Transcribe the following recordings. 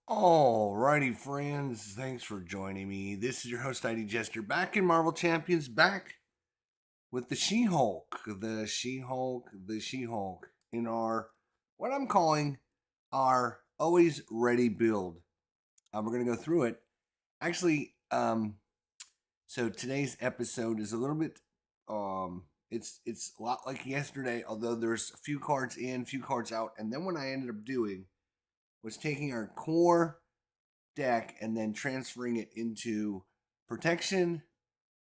Alrighty, friends. Thanks for joining me. This is your host, ID Jester, back in Marvel Champions, back with the She-Hulk, in our what I'm calling our always ready build. We're gonna go through it. Actually, so today's episode is a little bit, it's a lot like yesterday, although there's a few cards in, few cards out, and then what I ended up doing was taking our core deck and then transferring it into protection,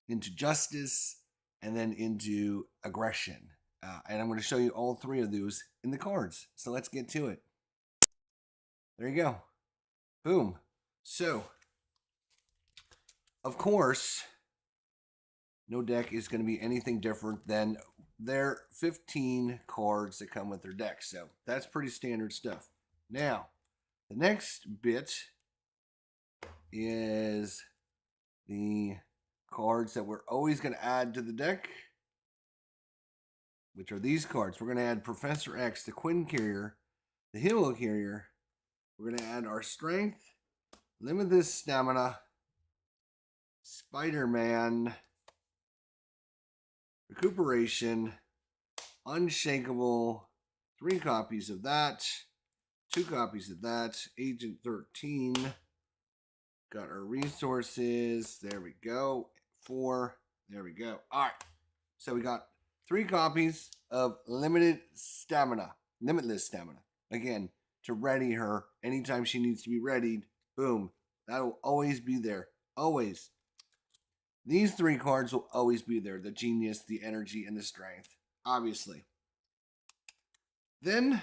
into justice, and then into aggression. And I'm going to show you all three of those in the cards. So let's get to it. There you go. Boom. So, of course, no deck is going to be anything different than their 15 cards that come with their deck. So that's pretty standard stuff. Now, the next bit is the cards that we're always going to add to the deck, which are these cards. We're going to add Professor X, the Quincarrier, the Helicarrier. We're going to add our Strength, Limitless Stamina, Spider-Man, Recuperation, Unshakable, 3 copies of that, 2 copies of that, Agent 13. Got our resources. There we go. 4. There we go. All right. So we got 3 copies of Limitless Stamina. Again, to ready her anytime she needs to be readied. Boom. That'll always be there. Always. These 3 cards will always be there. The Genius, the Energy, and the Strength. Obviously. Then,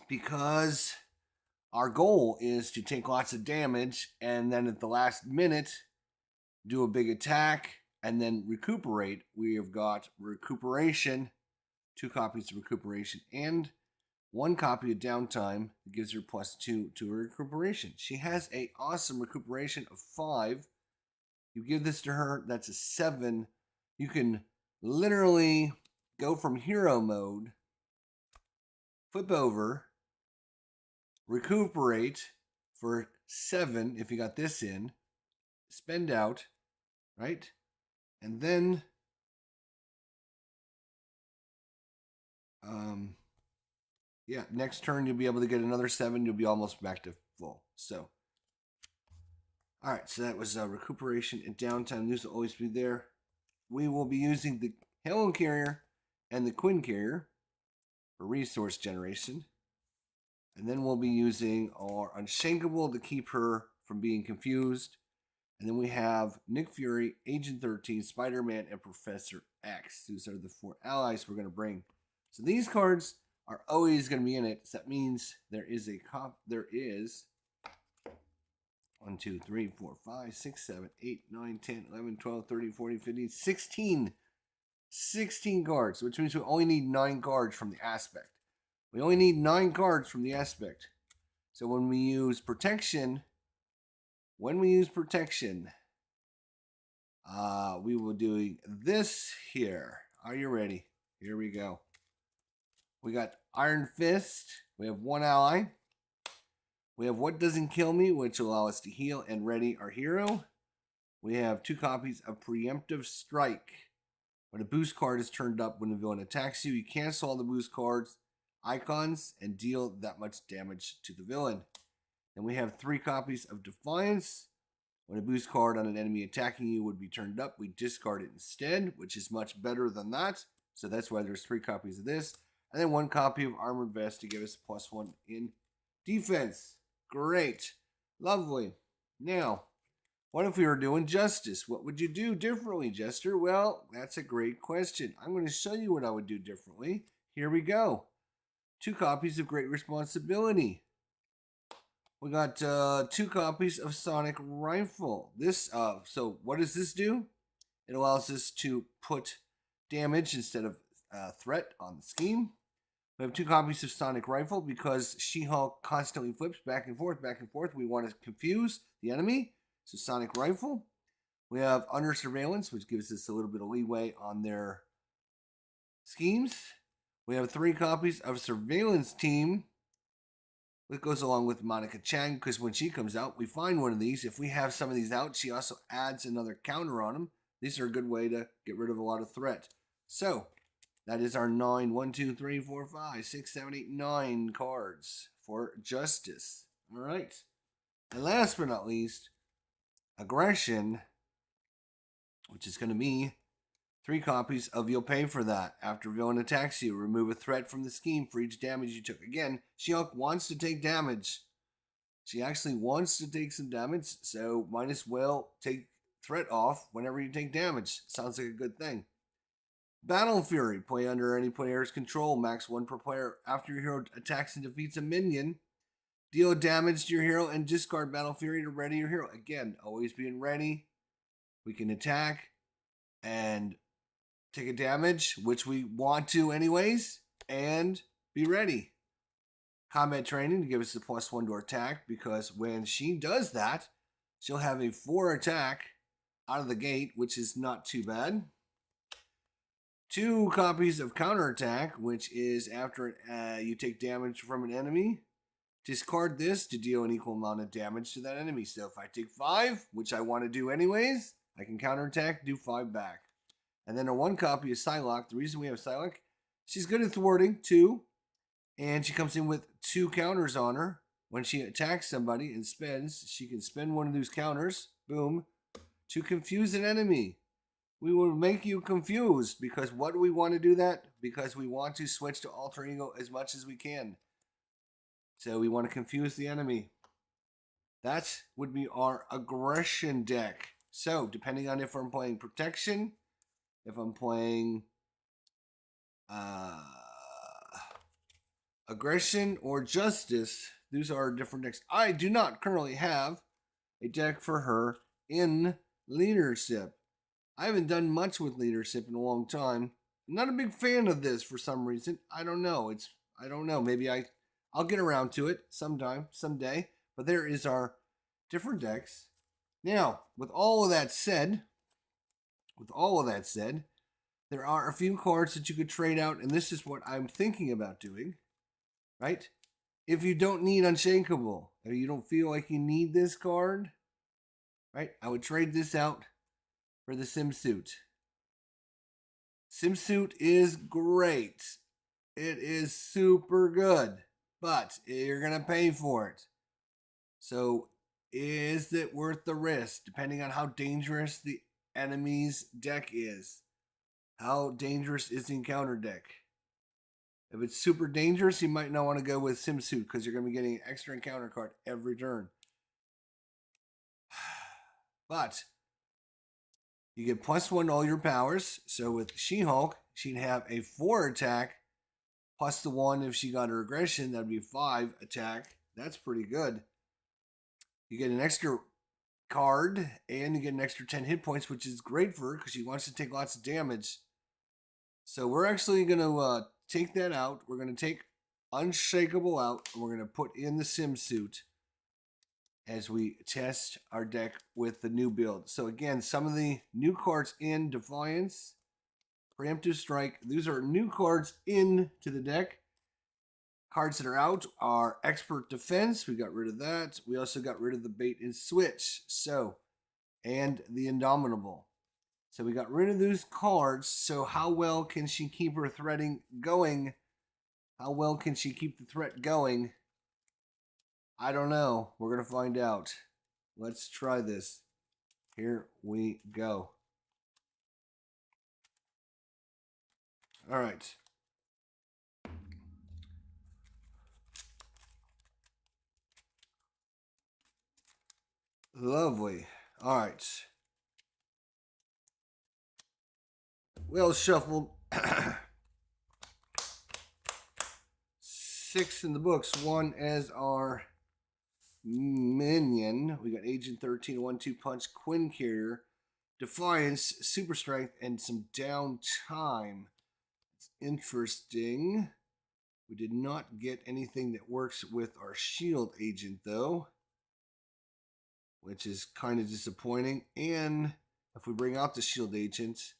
because our goal is to take lots of damage and then at the last minute do a big attack and then recuperate. We have got Recuperation, 2 copies of Recuperation, and 1 copy of Downtime that gives her +2 to her Recuperation. She has an awesome Recuperation of 5. You give this to her, that's a 7. You can literally go from hero mode, flip over, recuperate for 7 if you got this in, spend out, right? And then next turn you'll be able to get another 7. You'll be almost back to full. So, all right, so that was Recuperation and Downtime. These will always be there. We will be using the Helicarrier and the Quincarrier for resource generation. And then we'll be using our Unshakable to keep her from being confused. And then we have Nick Fury, Agent 13, Spider-Man, and Professor X. These are the 4 allies we're going to bring. So these cards are always going to be in it. So that means there is 1, 2, 3, 4, 5, 6, 7, 8, 9, 10, 11, 12, 13, 14, 15, 16. 16 cards, which means we only need 9 cards from the aspect. We only need 9 cards from the aspect. So when we use protection, we will do this here. Are you ready? Here we go. We got Iron Fist. We have 1 ally. We have What Doesn't Kill Me, which will allow us to heal and ready our hero. We have 2 copies of Preemptive Strike. When a boost card is turned up when the villain attacks you, you cancel all the boost cards icons and deal that much damage to the villain. Then we have 3 copies of Defiance. When a boost card on an enemy attacking you would be turned up, we discard it instead, which is much better than that. So that's why there's 3 copies of this. And then 1 copy of Armored Vest to give us +1 in defense. Great. Lovely. Now, what if we were doing Justice? What would you do differently, Jester? Well, that's a great question. I'm going to show you what I would do differently. Here we go. 2 copies of Great Responsibility. We got 2 copies of Sonic Rifle. So what does this do? It allows us to put damage instead of threat on the scheme. We have 2 copies of Sonic Rifle because She-Hulk constantly flips back and forth, back and forth. We want to confuse the enemy. So Sonic Rifle. We have Under Surveillance, which gives us a little bit of leeway on their schemes. We have 3 copies of Surveillance Team, It goes along with Monica Chang because when she comes out, we find one of these. If we have some of these out, she also adds another counter on them. These are a good way to get rid of a lot of threat. So that is our 9, 1, 2, 3, 4, 5, 6, 7, 8, 9 cards for Justice. All right. And last but not least, Aggression, which is going to be 3 copies of You'll Pay for That. After a villain attacks you, remove a threat from the scheme for each damage you took. Again, She-Hulk wants to take damage. She actually wants to take some damage, so might as well take threat off whenever you take damage. Sounds like a good thing. Battle Fury. Play under any player's control. Max 1 per player. After your hero attacks and defeats a minion, deal damage to your hero and discard Battle Fury to ready your hero. Again, always being ready. We can attack and take a damage, which we want to anyways, and be ready. Combat Training to give us the +1 to attack, because when she does that, she'll have a 4 attack out of the gate, which is not too bad. 2 copies of Counterattack, which is after you take damage from an enemy. Discard this to deal an equal amount of damage to that enemy. So if I take 5, which I want to do anyways, I can counterattack, do 5 back. And then a 1 copy of Psylocke. The reason we have Psylocke, she's good at thwarting, 2. And she comes in with 2 counters on her. When she attacks somebody and spins, she can spin one of those counters, boom, to confuse an enemy. We will make you confused, because what do we want to do that? Because we want to switch to Alter Ego as much as we can. So we want to confuse the enemy. That would be our Aggression deck. So depending on if I'm playing Protection, if I'm playing Aggression or Justice, these are different decks. I do not currently have a deck for her in Leadership. I haven't done much with Leadership in a long time. I'm not a big fan of this for some reason. I don't know. I don't know. Maybe I'll get around to it sometime, someday. But there is our different decks. Now, with all of that said, there are a few cards that you could trade out, and this is what I'm thinking about doing, right? If you don't need Unshakable, or you don't feel like you need this card, right? I would trade this out for the Simsuit. Simsuit is great. It is super good, but you're going to pay for it. So is it worth the risk, depending on how dangerous the enemy's deck is? How dangerous is the encounter deck? If it's super dangerous, you might not want to go with Simsuit, because you're going to be getting an extra encounter card every turn. But you get +1 to all your powers. So with She-Hulk, she'd have a 4 attack, plus the 1 if she got her aggression. That'd be 5 attack. That's pretty good. You get an extra card, and you get an extra 10 hit points, which is great for her because she wants to take lots of damage. So we're actually going to take that out. We're going to take Unshakable out, and we're going to put in the Simsuit as we test our deck with the new build. So again, some of the new cards in Defiance, Preemptive Strike, these are new cards into the deck. Cards that are out are Expert Defense. We got rid of that. We also got rid of the Bait and Switch. So, and the Indomitable. So we got rid of those cards. So how well can she keep her threading going? How well can she keep the threat going? I don't know. We're going to find out. Let's try this. Here we go. All right. Lovely. All right. Well shuffled. 6 in the books. 1 as our minion. We got Agent 13, 1-2 punch, Quinn Carrier, Defiance, Super Strength, and some downtime. It's interesting. We did not get anything that works with our shield agent, though, which is kind of disappointing. And if we bring out the shield agent,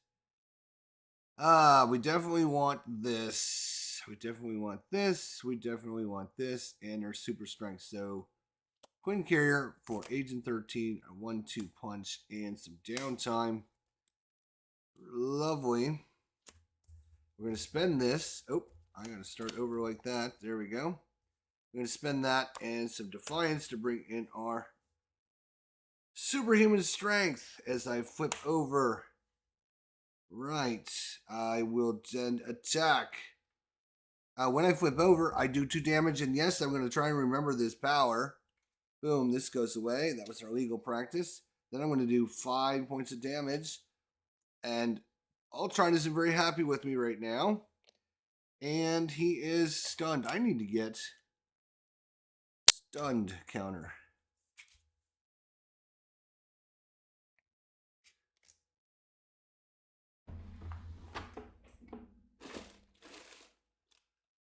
we definitely want this. We definitely want this. We definitely want this. And our super strength. So Quinn Carrier for Agent 13, a 1-2 punch, and some downtime. Lovely. We're going to spend this. Oh, I got to start over like that. There we go. We're going to spend that and some Defiance to bring in our Superhuman Strength as I flip over. Right. I will then attack. When I flip over, I do 2 damage. And yes, I'm going to try and remember this power. Boom, this goes away. That was our legal practice. Then I'm going to do 5 points of damage. And Ultron isn't very happy with me right now. And he is stunned. I need to get stunned counter.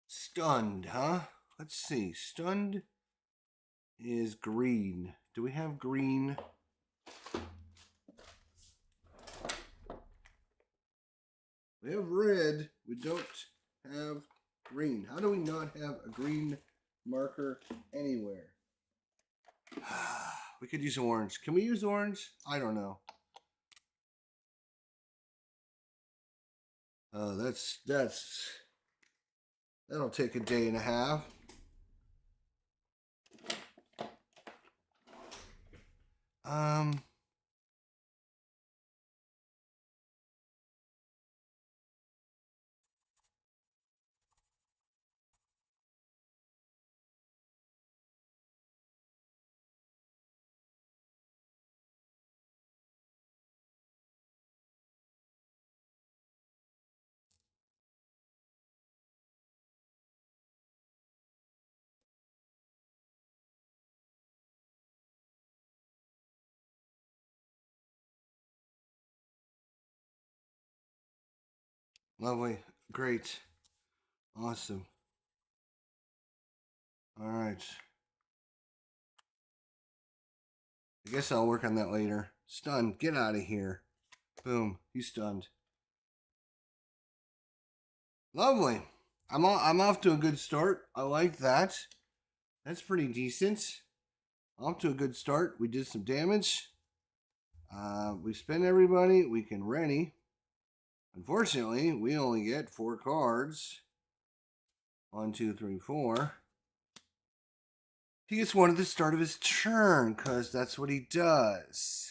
Stunned, huh? Let's see. Stunned is green. Do we have green? We have red. We don't have green. How do we not have a green marker anywhere? We could use orange. Can we use orange? I don't know. Oh, that'll take a day and a half. Lovely. Great. Awesome. All right. I guess I'll work on that later. Stunned. Get out of here. Boom. He's stunned. Lovely. I'm off to a good start. I like that. That's pretty decent. Off to a good start. We did some damage. We spend everybody. We can ready. Unfortunately, we only get 4 cards. 1, 2, 3, 4. He gets 1 at the start of his turn, because that's what he does.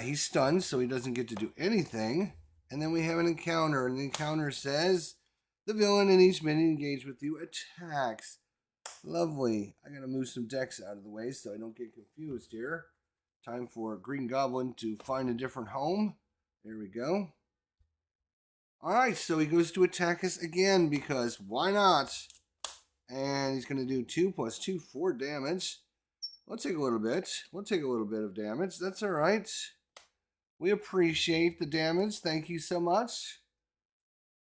He's stunned, so he doesn't get to do anything. And then we have an encounter, and the encounter says, the villain in each minion engaged with you attacks. Lovely. I gotta move some decks out of the way so I don't get confused here. Time for Green Goblin to find a different home. There we go. Alright, so he goes to attack us again because why not? And he's going to do 2 + 2, 4 damage. We'll take a little bit. We'll take a little bit of damage. That's alright. We appreciate the damage. Thank you so much.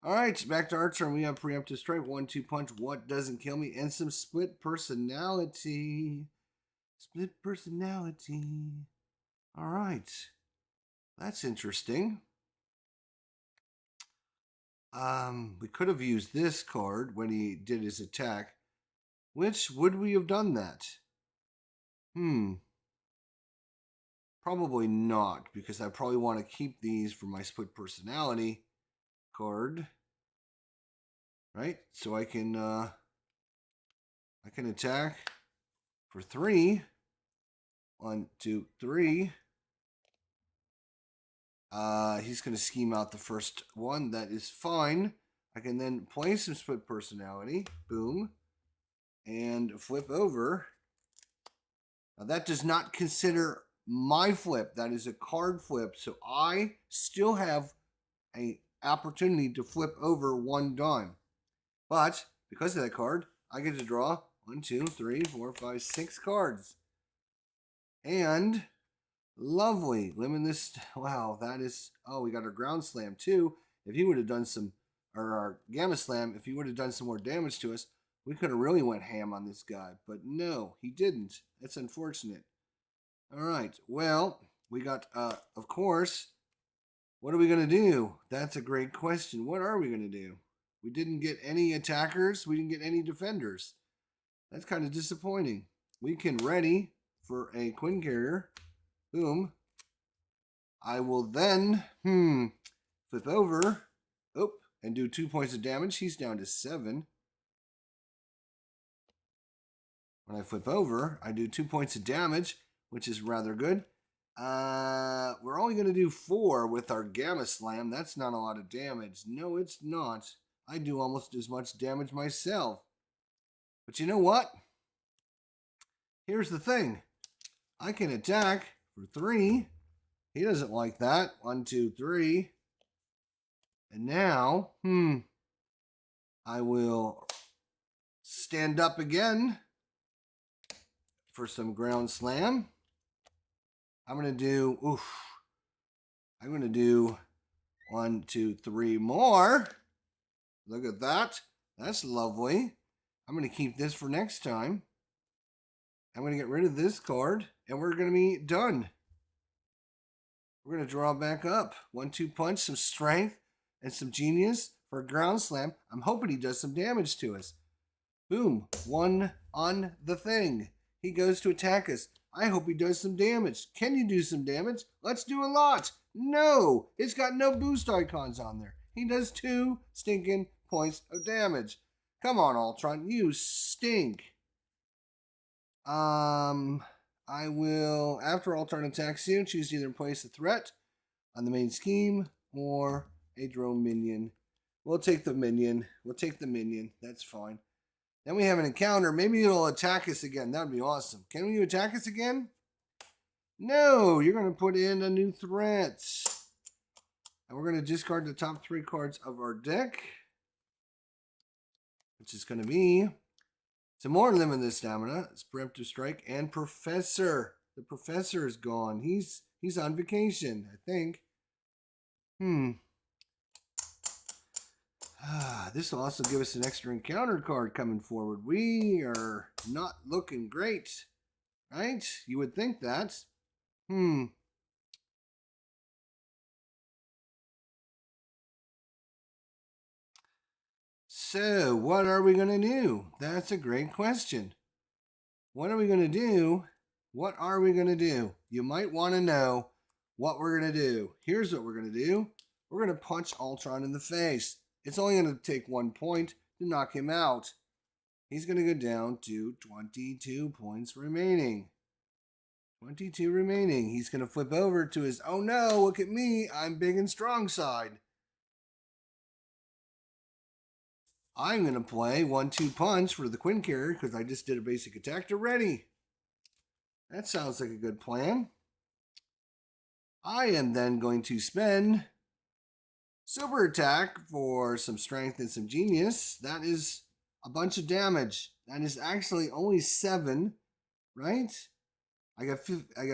Alright, back to our turn. We have Preemptive Strike, 1-2 punch. What doesn't kill me? And some split personality. Split personality. All right. That's interesting. We could have used this card when he did his attack. Which would we have done that? Probably not, because I probably want to keep these for my split personality card. Right? So I can attack for 3. 1, 2, 3. He's going to scheme out the first one. That is fine. I can then play some split personality. Boom. And flip over. Now that does not consider my flip. That is a card flip. So I still have an opportunity to flip over 1 dime. But because of that card, I get to draw 1, 2, 3, 4, 5, 6 cards. And lovely. Limit this. Wow, that is. Oh, we got our Ground Slam too. If he would have done some, or our Gamma Slam, if he would have done some more damage to us, we could have really went ham on this guy. But no, he didn't. That's unfortunate. All right. Well, we got, of course, What are we going to do? That's a great question. What are we going to do? We didn't get any attackers. We didn't get any defenders. That's kind of disappointing. We can ready for a Quinn carrier. Boom. I will then, flip over. Oh, and do 2 points of damage. He's down to 7. When I flip over, I do 2 points of damage, which is rather good. We're only going to do 4 with our Gamma Slam. That's not a lot of damage. No, it's not. I do almost as much damage myself. But you know what? Here's the thing. I can attack for 3. He doesn't like that. 1, 2, 3. And now, I will stand up again for some ground slam. I'm going to do 1, 2, 3 more. Look at that. That's lovely. I'm going to keep this for next time. I'm going to get rid of this card, and we're going to be done. We're going to draw back up. 1, 2 punch, some strength, and some genius for a ground slam. I'm hoping he does some damage to us. Boom. 1 on the thing. He goes to attack us. I hope he does some damage. Can you do some damage? Let's do a lot. No, it's got no boost icons on there. He does 2 stinking points of damage. Come on, Ultron, you stink. I will, after Ultron attacks you, choose to either place a threat on the main scheme or a drone minion. We'll take the minion. That's fine. Then we have an encounter. Maybe it'll attack us again. That would be awesome. Can you attack us again? No, you're going to put in a new threat. And we're going to discard the top 3 cards of our deck, which is going to be some more limitless stamina. It's Preemptive Strike and Professor. The Professor is gone. He's on vacation, I think. This will also give us an extra encounter card coming forward. We are not looking great, right? You would think that. So, what are we going to do? That's a great question. What are we going to do? What are we going to do? You might want to know what we're going to do. Here's what we're going to do. We're going to punch Ultron in the face. It's only going to take 1 point to knock him out. He's going to go down to 22 points remaining. 22 remaining. He's going to flip over to his, oh no, look at me, I'm big and strong side. I'm going to play 1-2 punch for the Quinn carrier because I just did a basic attack to ready. That sounds like a good plan. I am then going to spend super attack for some strength and some genius. That is a bunch of damage. That is actually only 7, right? I got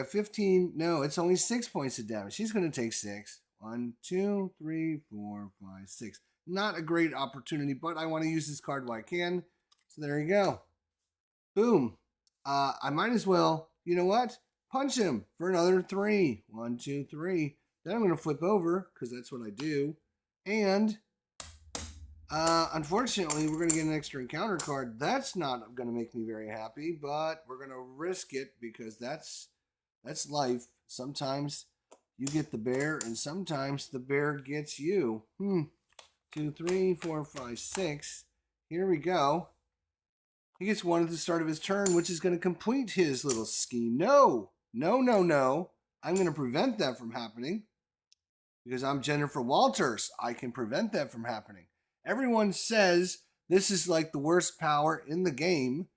15. No, it's only 6 points of damage. She's going to take 6. 1, 2, 3, 4, 5, 6. Not a great opportunity, but I want to use this card while I can. So there you go. Boom. I might as well, you know what? Punch him for another 3. 1, 2, 3. Then I'm going to flip over because that's what I do. And unfortunately, we're going to get an extra encounter card. That's not going to make me very happy, but we're going to risk it because that's life. Sometimes you get the bear, and sometimes the bear gets you. 2, 3, 4, 5, 6. Here we go. He gets 1 at the start of his turn, which is going to complete his little scheme. No. I'm going to prevent that from happening because I'm Jennifer Walters. I can prevent that from happening. Everyone says this is like the worst power in the game,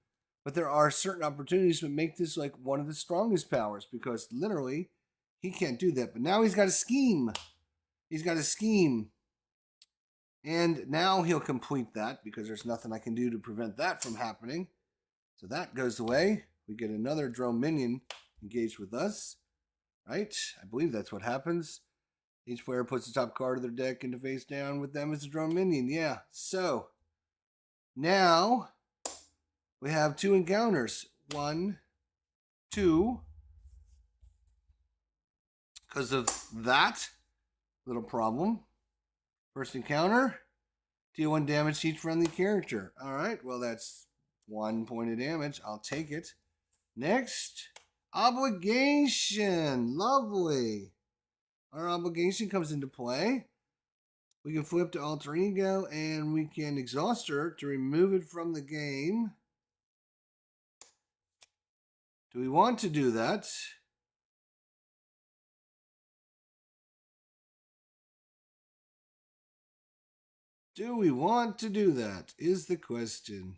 but there are certain opportunities that make this like one of the strongest powers because literally he can't do that. But now he's got a scheme. And now he'll complete that because there's nothing I can do to prevent that from happening. So that goes away. We get another drone minion engaged with us, right? I believe that's what happens. Each player puts the top card of their deck into face down with them as a drone minion. Yeah, so now we have 2 encounters. 1, 2. Because of that, Little problem. First encounter. Deal 1 damage to each friendly character. Alright, well that's 1 point of damage. I'll take it. Next, obligation. Lovely. Our obligation comes into play. We can flip to alter ego and we can exhaust her to remove it from the game. Do we want to do that? Do we want to do that? Is the question.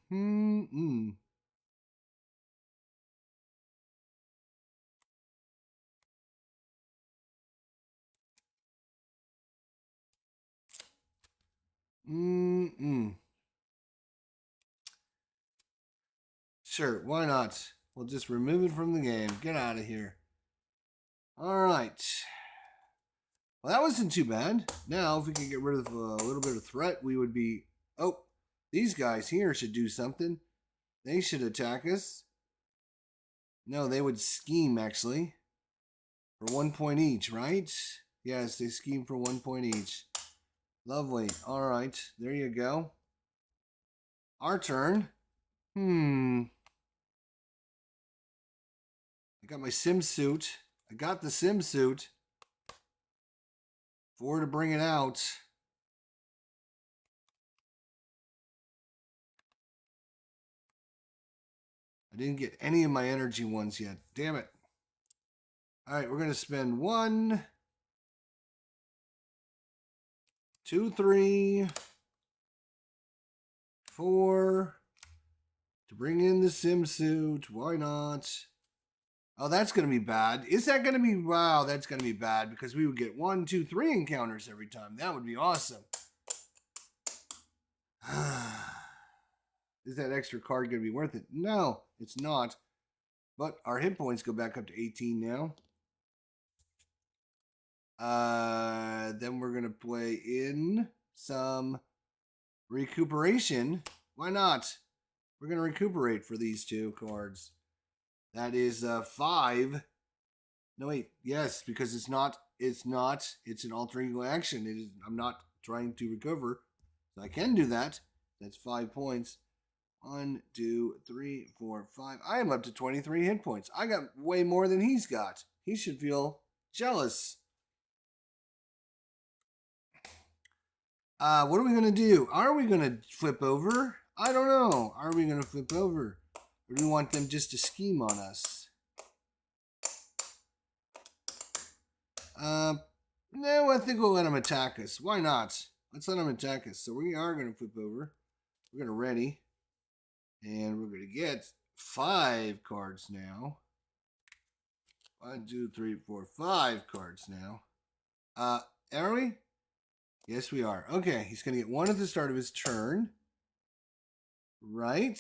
Sure, why not? We'll just remove it from the game. Get out of here. All right. Well, that wasn't too bad. Now, if we can get rid of a little bit of threat, we would be... Oh, these guys here should do something. They should attack us. No, they would scheme, actually. For 1 point each, right? Yes, they scheme for 1 point each. Lovely. All right, there you go. Our turn. I got my sim suit. I got the sim suit. 4 to bring it out. I didn't get any of my energy ones yet. Damn it. All right, we're going to spend 1, 2, 3, 4 to bring in the sim suit. Why not? Oh, that's going to be bad. Is that going to be... Wow, that's going to be bad because we would get 1, 2, 3 encounters every time. That would be awesome. Is that extra card going to be worth it? No, it's not. But our hit points go back up to 18 now. Then we're going to play in some recuperation. Why not? We're going to recuperate for these 2 cards. That is 5. No, wait. Yes, because it's an alter ego action. I'm not trying to recover. So I can do that. That's 5 points. 1, 2, 3, 4, 5. I am up to 23 hit points. I got way more than he's got. He should feel jealous. What are we going to do? Are we going to flip over? I don't know. Are we going to flip over? Or do we want them just to scheme on us? No, I think we'll let them attack us. Why not? Let's let them attack us. So we are going to flip over. We're going to ready. And we're going to get 5 cards now. 1, 2, 3, 4, 5 cards now. Are we? Yes, we are. Okay, he's going to get 1 at the start of his turn. Right.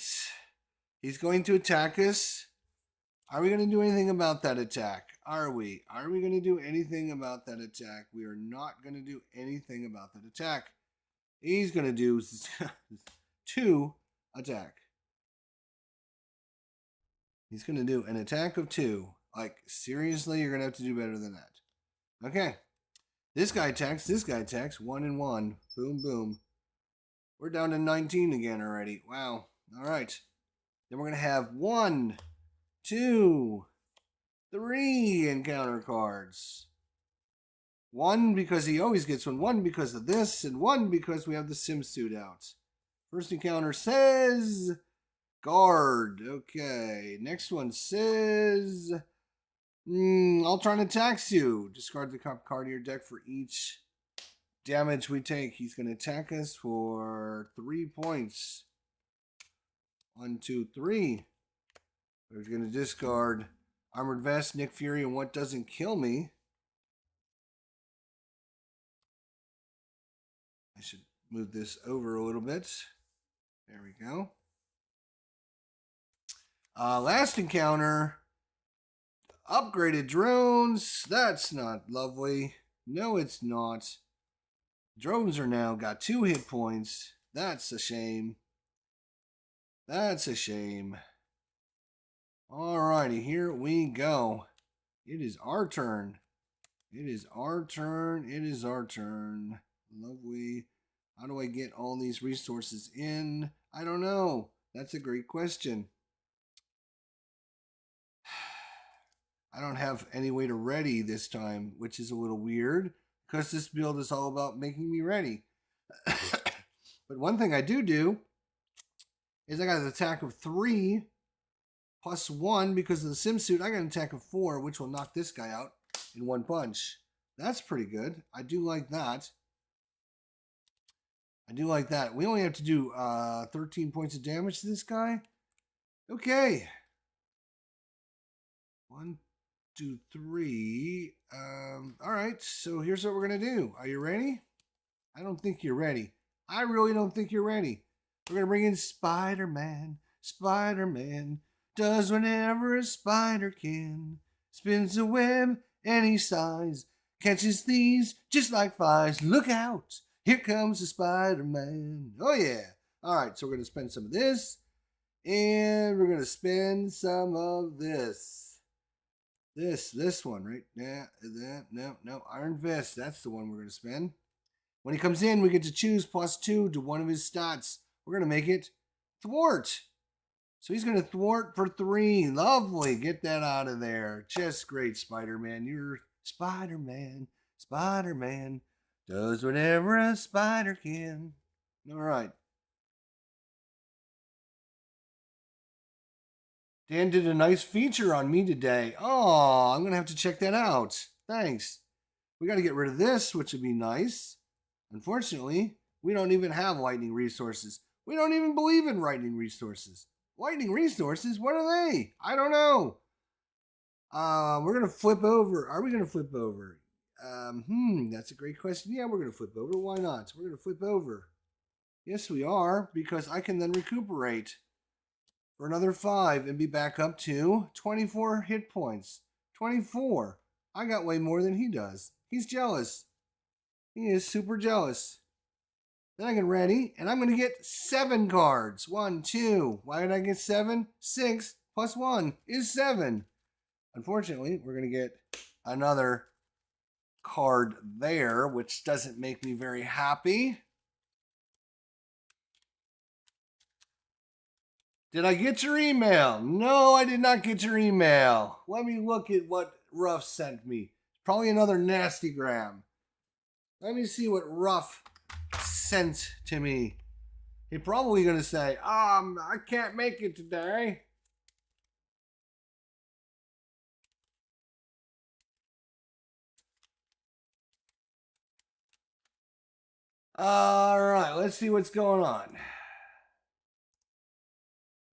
He's going to attack us. Are we going to do anything about that attack? Are we? Are we going to do anything about that attack? We are not going to do anything about that attack. He's going to do 2 attack. He's going to do an attack of 2. Like, seriously, you're going to have to do better than that. Okay. This guy attacks. This guy attacks. 1 and 1. Boom, boom. We're down to 19 again already. Wow. All right. Then we're going to have 1, 2, 3 encounter cards. 1 because he always gets 1. 1 because of this. And 1 because we have the sim suit out. First encounter says... Guard. Okay. Next one says... I'll try and attack you. Discard the card of your deck for each damage we take. He's going to attack us for 3 points. 1, 2, 3. We're going to discard Armored Vest, Nick Fury, and What Doesn't Kill Me. I should move this over a little bit. There we go. Last encounter. Upgraded drones. That's not lovely. No, it's not. Drones are now got 2 hit points. That's a shame. That's a shame. Alrighty, here we go. It is our turn. It is our turn. It is our turn. Lovely. How do I get all these resources in? I don't know. That's a great question. I don't have any way to ready this time, which is a little weird because this build is all about making me ready. But one thing I do is I got an attack of 3 plus 1 because of the sim suit. I got an attack of 4, which will knock this guy out in one punch. That's pretty good. I do like that. I do like that. We only have to do 13 points of damage to this guy. Okay. 1, 2, 3. All right. So here's what we're going to do. Are you ready? I don't think you're ready. I really don't think you're ready. We're going to bring in Spider-Man. Spider-Man does whatever a spider can. Spins a web any size. Catches thieves just like flies. Look out. Here comes the Spider-Man. Oh, yeah. All right, so we're going to spend some of this. And we're going to spend some of this. This one, right? Yeah, no. Iron Fist. That's the one we're going to spend. When he comes in, we get to choose +2 to one of his stats. We're going to make it Thwart. So he's going to thwart for 3. Lovely. Get that out of there. Just great, Spider-Man. You're Spider-Man. Spider-Man does whatever a spider can. All right. Dan did a nice feature on me today. Oh, I'm going to have to check that out. Thanks. We got to get rid of this, which would be nice. Unfortunately, we don't even have lightning resources. We don't even believe in lightning resources. Lightning resources? What are they? I don't know. We're going to flip over. Are we going to flip over? That's a great question. Yeah, we're going to flip over. Why not? We're going to flip over. Yes, we are, because I can then recuperate for another 5 and be back up to 24 hit points. 24. I got way more than he does. He's jealous. He is super jealous. Then I get ready, and I'm going to get 7 cards. 1, 2. Why did I get 7? 6 plus 1 is 7. Unfortunately, we're going to get another card there, which doesn't make me very happy. Did I get your email? No, I did not get your email. Let me look at what Ruff sent me. Probably another nasty gram. Let me see what Ruff sent to me. He's probably going to say, I can't make it today. All right, let's see what's going on.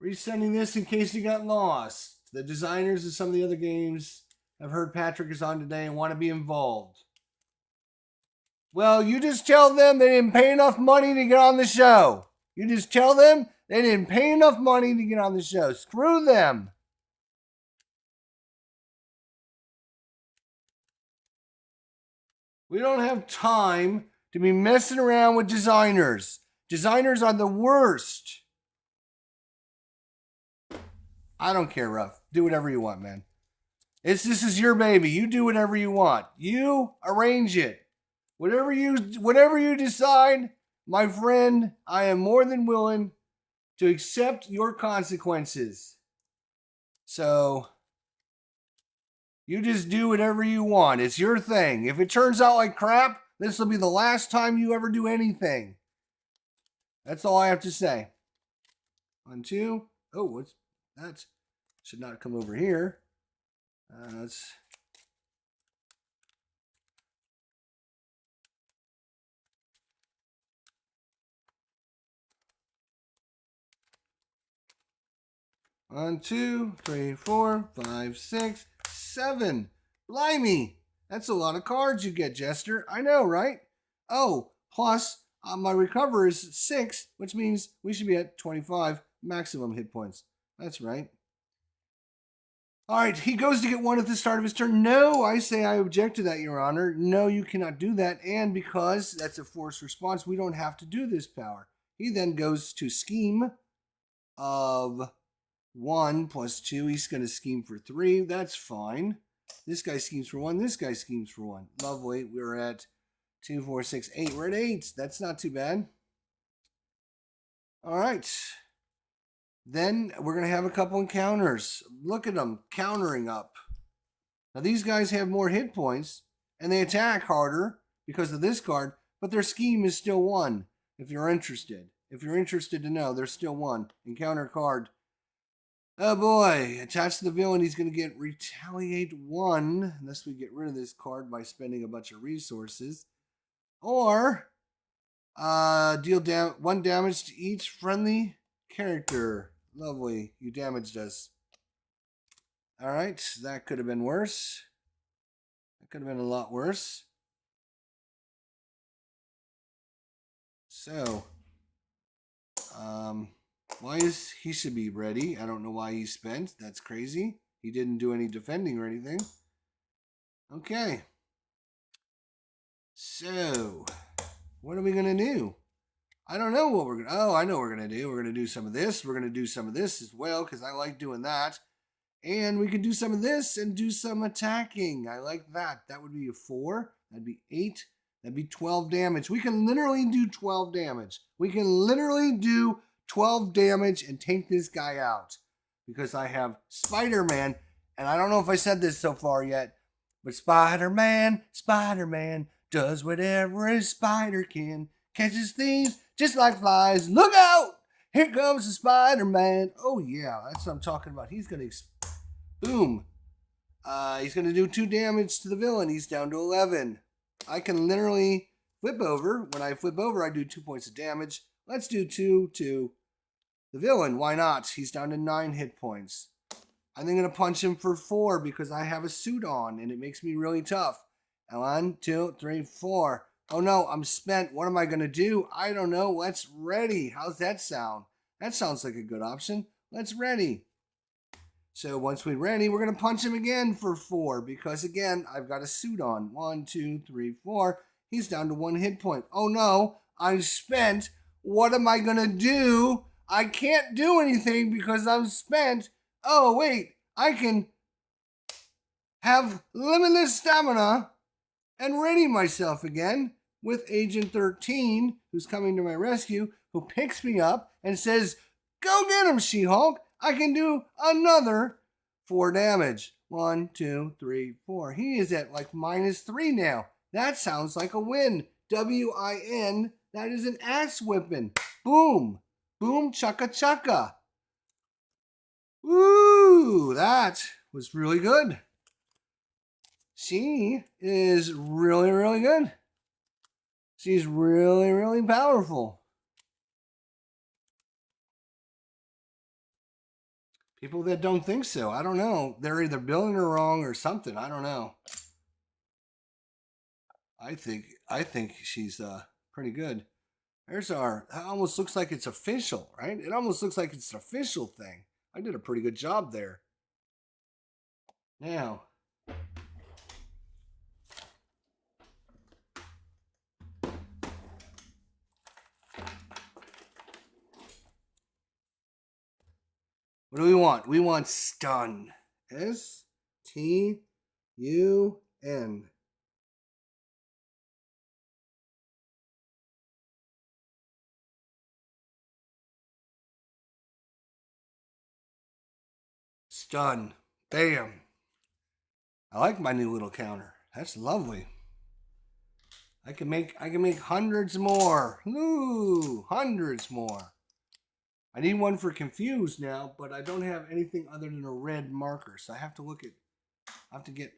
Resending this in case you got lost. The designers of some of the other games have heard Patrick is on today and want to be involved. Well, you just tell them they didn't pay enough money to get on the show. You just tell them they didn't pay enough money to get on the show. Screw them. We don't have time to be messing around with designers. Designers are the worst. I don't care, Ruff. Do whatever you want, man. This is your baby. You do whatever you want. You arrange it. Whatever you decide, my friend, I am more than willing to accept your consequences. So you just do whatever you want. It's your thing. If it turns out like crap, this will be the last time you ever do anything. That's all I have to say. 1, 2. Oh, what's that? Should not come over here. Let's. One, 2, 3, 4, 5, 6, 7. Blimey! That's a lot of cards you get, Jester. I know, right? Oh, plus my recover is 6, which means we should be at 25 maximum hit points. That's right. All right, he goes to get 1 at the start of his turn. No, I say I object to that, Your Honor. No, you cannot do that. And because that's a forced response, we don't have to do this power. He then goes to scheme of 1 plus 2. He's going to scheme for 3. That's fine. This guy schemes for 1. This guy schemes for 1. Lovely. We're at 2, 4, 6, 8. We're at 8. That's not too bad. All right. Then we're going to have a couple encounters. Look at them countering up. Now, these guys have more hit points, and they attack harder because of this card, but their scheme is still 1, if you're interested. If you're interested to know, there's still 1. Encounter card. Oh boy, attached to the villain, he's going to get Retaliate 1, unless we get rid of this card by spending a bunch of resources. Or, deal 1 damage to each friendly character. Lovely, you damaged us. Alright, that could have been worse. That could have been a lot worse. So, why is he should be ready? I don't know why he spent. That's crazy. He didn't do any defending or anything. Okay. So, what are we going to do? I don't know what we're going to... Oh, I know what we're going to do. We're going to do some of this. We're going to do some of this as well because I like doing that. And we can do some of this and do some attacking. I like that. That would be a 4. That'd be 8. That'd be 12 damage. We can literally do 12 damage. We can literally do 12 damage and take this guy out. Because I have Spider-Man. And I don't know if I said this so far yet. But Spider-Man does whatever a spider can. Catches thieves just like flies. Look out! Here comes the Spider-Man. Oh yeah, that's what I'm talking about. He's going to... Boom. He's going to do 2 damage to the villain. He's down to 11. I can literally flip over. When I flip over, I do 2 points of damage. Let's do 2 to the villain. Why not? He's down to 9 hit points. I'm going to punch him for 4 because I have a suit on and it makes me really tough. 1, 2, 3, 4. Oh no, I'm spent. What am I going to do? I don't know. Let's ready. How's that sound? That sounds like a good option. Let's ready. So once we're ready, we're going to punch him again for 4 because, again, I've got a suit on. 1, 2, 3, 4. He's down to 1 hit point. Oh, no. I'm spent. What am I going to do? I can't do anything because I'm spent. Oh, wait. I can have limitless stamina and ready myself again with Agent 13, who's coming to my rescue, who picks me up and says, "Go get him, She-Hulk. I can do another 4 damage. 1, 2, 3, 4. He is at like -3 now. That sounds like a win. W-I-N. That is an ass whipping. Boom. Boom, chugga chugga. Woo, that was really good. She is really, really good. She's really, really powerful. People that don't think so, I don't know. They're either building her wrong or something. I don't know. I think she's pretty good. There's our. It almost looks like it's official, right? It almost looks like it's an official thing. I did a pretty good job there. Now, what do we want? We want stun. S-T-U-N. Stun. Bam. I like my new little counter. That's lovely. I can make hundreds more. Ooh, hundreds more. I need one for confused now, but I don't have anything other than a red marker. So I have to look at, I have to get,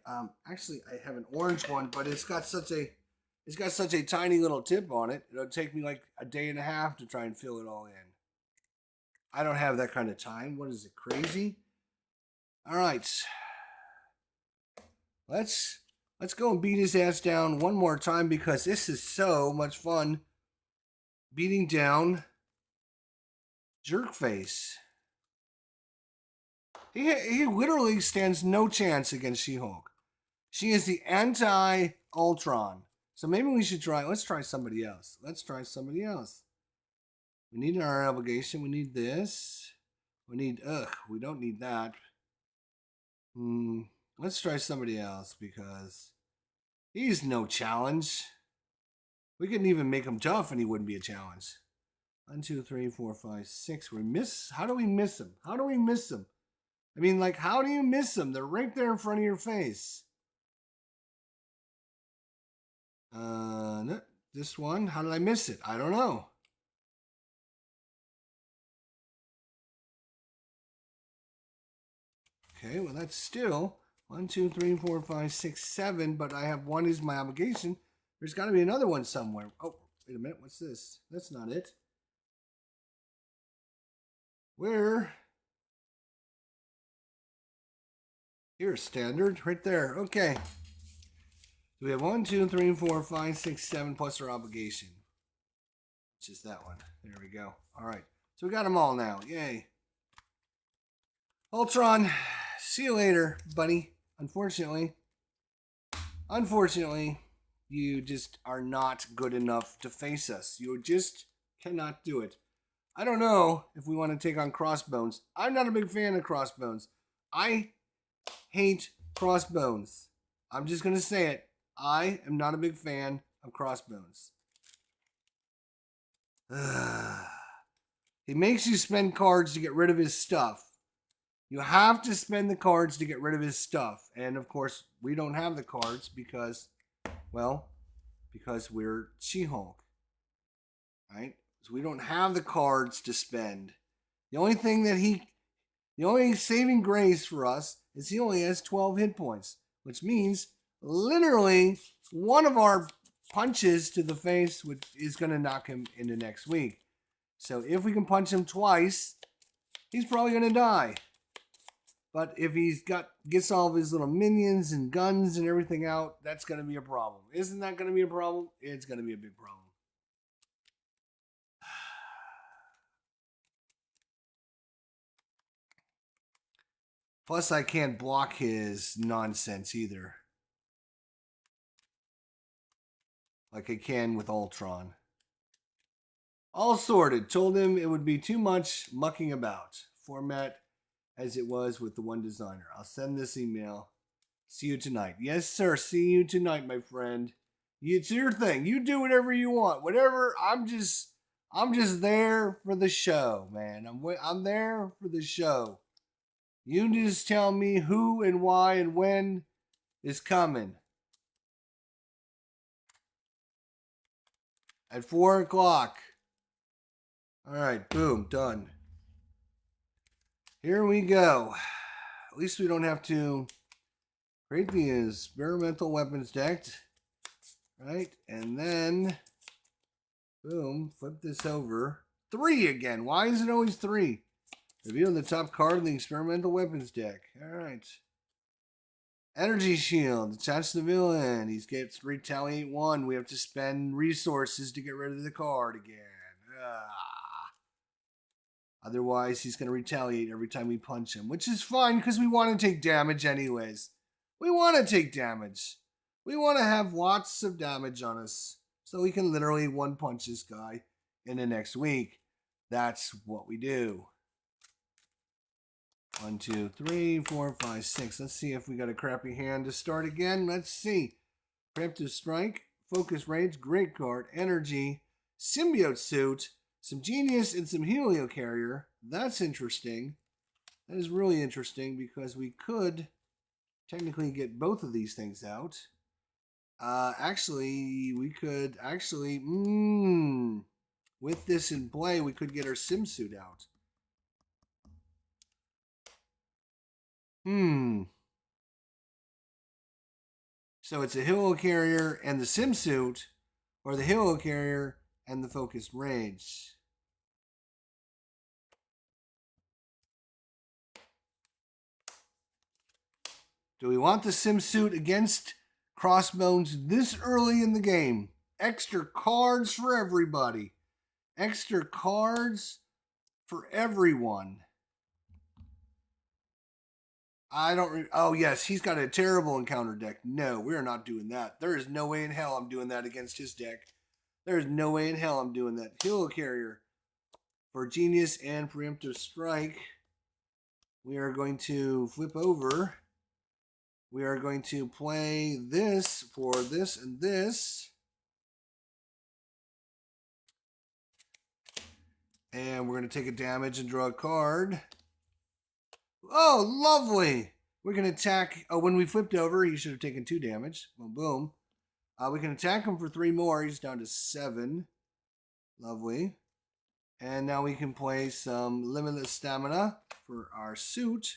actually I have an orange one, but it's got such a tiny little tip on it. It'll take me like a day and a half to try and fill it all in. I don't have that kind of time. What is it, crazy? All right. Let's go and beat his ass down one more time because this is so much fun. Beating down Jerkface. He literally stands no chance against She-Hulk. She is the anti-Ultron. So maybe we should try, let's try somebody else. Let's try somebody else. We need our obligation. We need this. We need, we don't need that. Let's try somebody else because he's no challenge. We couldn't even make him tough and he wouldn't be a challenge. 1, 2, 3, 4, 5, 6. We miss. How do we miss them? How do we miss them? I mean, like, how do you miss them? They're right there in front of your face. No, this one. How did I miss it? I don't know. Okay, well, that's still 1, 2, 3, 4, 5, 6, 7. But I have one is my obligation. There's got to be another one somewhere. Oh, wait a minute. What's this? That's not it. Where? Here's standard right there. Okay. So we have 1, 2, 3, 4, 5, 6, 7 plus our obligation. Which is that one. There we go. All right. So we got them all now. Yay. Ultron, see you later, buddy. Unfortunately, you just are not good enough to face us. You just cannot do it. I don't know if we want to take on Crossbones. I'm not a big fan of Crossbones. I hate Crossbones. I'm just going to say it. I am not a big fan of Crossbones. He makes you spend cards to get rid of his stuff. You have to spend the cards to get rid of his stuff. And of course, we don't have the cards because, well, because we're She-Hulk. Right? So we don't have the cards to spend. The only saving grace for us is he only has 12 hit points, which means literally one of our punches to the face is going to knock him into next week. So if we can punch him twice, he's probably going to die. But if he's gets all of his little minions and guns and everything out, that's going to be a problem. Isn't that going to be a problem? It's going to be a big problem. Plus, I can't block his nonsense either. Like I can with Ultron. All sorted. Told him it would be too much mucking about. Format as it was with the one designer. I'll send this email. See you tonight. Yes, sir. See you tonight, my friend. It's your thing. You do whatever you want. Whatever. I'm just there for the show, man. I'm there for the show. You just tell me who and why and when is coming. At 4 o'clock. All right, boom, done. Here we go. At least we don't have to create the experimental weapons deck, right? And then, boom, flip this over. 3 again. Why is it always 3? Reveal the top card of the experimental weapons deck. All right. Energy shield. Attach the villain. He gets retaliate 1. We have to spend resources to get rid of the card again. Otherwise, he's going to retaliate every time we punch him, which is fine because we want to take damage anyways. We want to take damage. We want to have lots of damage on us so we can literally one punch this guy in the next week. That's what we do. 1, 2, 3, 4, 5, 6. Let's see if we got a crappy hand to start again. Let's see. Preemptive Strike, Focus Rage, great card, Energy, Symbiote Suit, some Genius, and some Helio Carrier. That's interesting. That is really interesting because we could technically get both of these things out. We could actually, with this in play, we could get our Sim Suit out. So it's a Helio Carrier and the Sim Suit, or the Helio Carrier and the Focused Rage. Do we want the Sim Suit against Crossbones this early in the game? Extra cards for everybody. Extra cards for everyone. Oh, yes, he's got a terrible encounter deck. No, we're not doing that. There is no way in hell I'm doing that against his deck. There is no way in hell I'm doing that. Helio Carrier for Genius and Preemptive Strike. We are going to flip over we are going to play this for this and this. And we're going to take a damage and draw a card. Oh, lovely. We're going to attack. Oh, when we flipped over, he should have taken 2 damage. Boom, boom. We can attack him for 3 more. He's down to 7. Lovely. And now we can play some limitless stamina for our suit.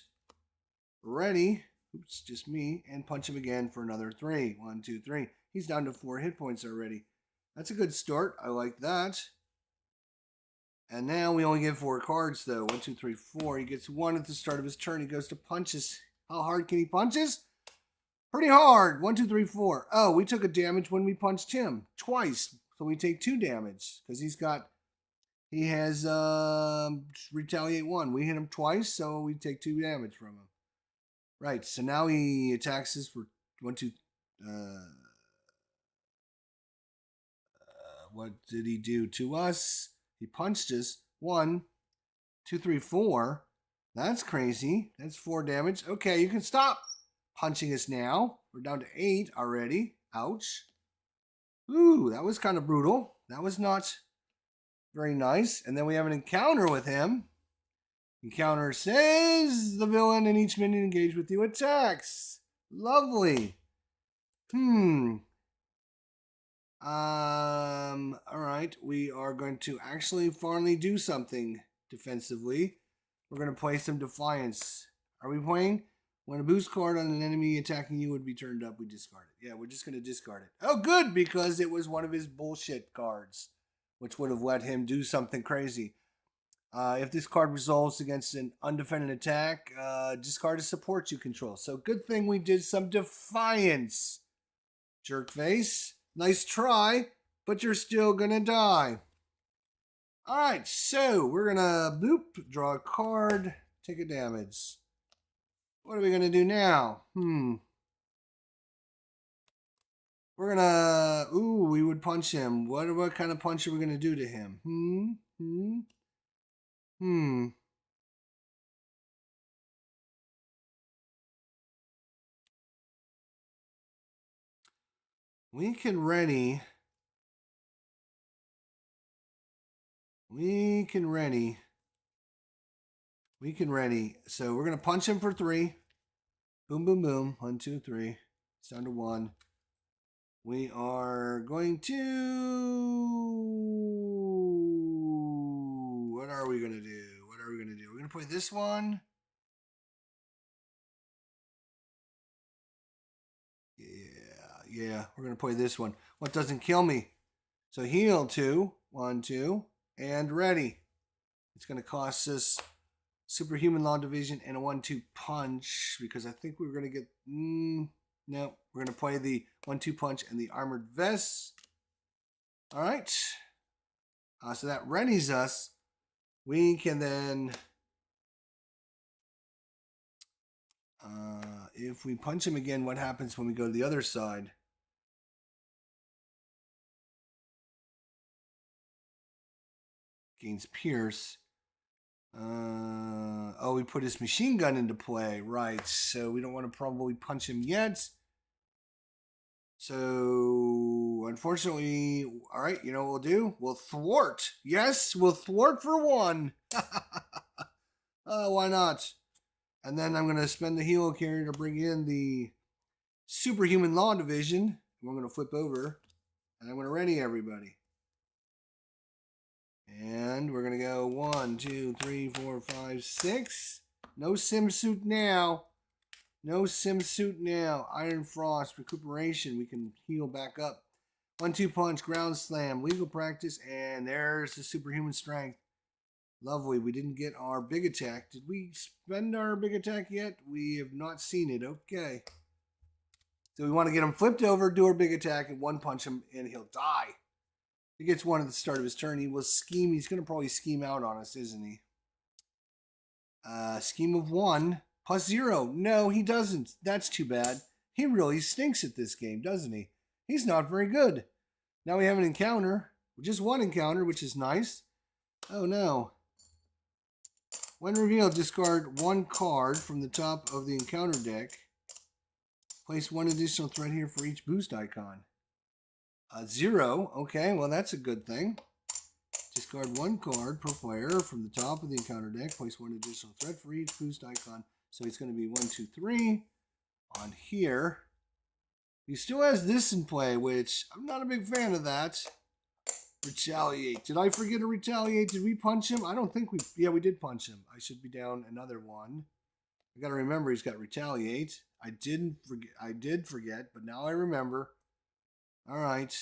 Ready. Oops, just me. And punch him again for another 3. 1, 2, 3. He's down to 4 hit points already. That's a good start. I like that. And now we only get 4 cards, though. 1, 2, 3, 4. He gets 1 at the start of his turn. He goes to punches. How hard can he punches? Pretty hard. 1, 2, 3, 4. Oh, we took a damage when we punched him. Twice. So we take 2 damage. Because he has retaliate 1. We hit him twice, so we take 2 damage from him. Right. So now he attacks us for 1, 2. What did he do to us? He punched us. 1, 2, 3, 4. That's crazy. That's 4 damage. Okay, you can stop punching us now. We're down to 8 already. Ouch. Ooh, that was kind of brutal. That was not very nice. And then we have an encounter with him. Encounter says the villain in each minion engaged with you attacks. Lovely. Alright, we are going to actually finally do something defensively. We're going to play some Defiance. Are we playing? When a boost card on an enemy attacking you would be turned up, we discard it. Yeah, we're just going to discard it. Oh, good, because it was one of his bullshit cards, which would have let him do something crazy. If this card resolves against an undefended attack, discard a support you control. So good thing we did some Defiance. Jerkface. Nice try, but you're still gonna die. Alright, so we're gonna boop, draw a card, take a damage. What are we gonna do now? We're gonna, we would punch him. What kind of punch are we gonna do to him? We can ready. So we're going to punch him for 3. Boom, boom, boom. 1, 2, 3. It's down to 1. We are going to... What are we going to do? We're going to play this one. Yeah. We're going to play this one. What doesn't kill me? So heal 2. 1, 2. And ready. It's going to cost us Superhuman Law Division and a 1-2 punch, because I think we were going to get... no, we're going to play the 1-2 punch and the Armored Vest. All right. So that readies us. We can then... if we punch him again, what happens when we go to the other side? Gains Pierce. We put his machine gun into play. Right, so we don't want to probably punch him yet. So, unfortunately, all right, you know what we'll do? We'll thwart. Yes, we'll thwart for 1. Why not? And then I'm going to spend the helo carrier to bring in the Superhuman Law Division. I'm going to flip over, and I'm going to ready everybody. And we're going to go 1, 2, 3, 4, 5, 6. No sim suit now. No sim suit now. Iron Frost, recuperation. We can heal back up. 1-2 punch, ground slam, legal practice, and there's the superhuman strength. Lovely. We didn't get our big attack. Did we spend our big attack yet? We have not seen it. Okay. So we want to get him flipped over, do our big attack, and 1 punch him, and he'll die. He gets 1 at the start of his turn. He will scheme. He's going to probably scheme out on us, isn't he? Scheme of 1 plus 0. No, he doesn't. That's too bad. He really stinks at this game, doesn't he? He's not very good. Now we have an encounter. Just 1 encounter, which is nice. Oh, no. When revealed, discard 1 card from the top of the encounter deck. Place 1 additional threat here for each boost icon. 0. Okay, well that's a good thing. Discard 1 card per player from the top of the encounter deck. Place 1 additional threat for each boost icon. So it's going to be 1, 2, 3 on here. He still has this in play, which I'm not a big fan of that. Retaliate. Did I forget to retaliate? Did we punch him? I don't think we... Yeah, we did punch him. I should be down another one. I got to remember he's got retaliate. I did forget, but now I remember. All right.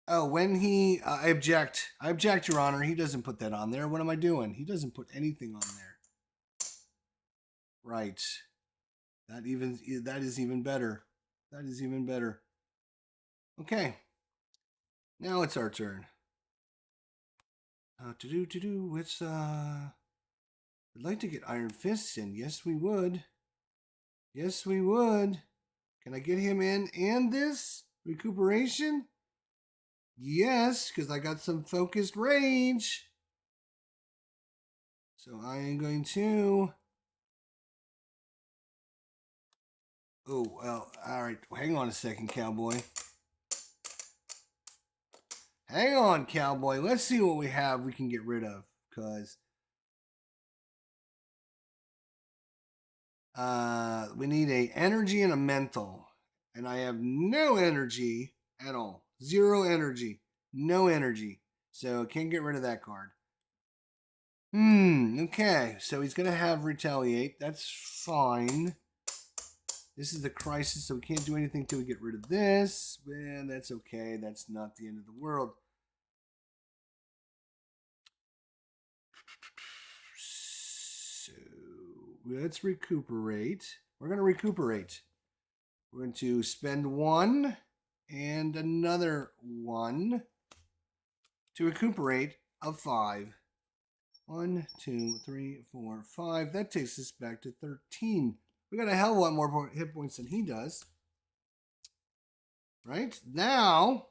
Oh, when he... I object. I object, Your Honor. He doesn't put that on there. What am I doing? He doesn't put anything on there. Right. That is even better. That is even better. Okay. Now it's our turn. It's I'd like to get Iron Fists in. Yes, we would. Yes, we would. Can I get him in and this recuperation? Yes, because I got some focused rage. So I am going to... Oh, well, all right. Hang on a second, cowboy. Hang on, cowboy. Let's see what we have we can get rid of. Because we need a energy and a mental. And I have no energy at all. 0 energy. No energy. So I can't get rid of that card. Okay. So he's going to have retaliate. That's fine. This is the crisis, so we can't do anything till we get rid of this. Man, that's okay. That's not the end of the world. So let's recuperate. We're going to recuperate. We're going to spend 1 and another 1 to recuperate of 5. 1, 2, 3, 4, 5. That takes us back to 13. We got a hell of a lot more hit points than he does. Right? Now,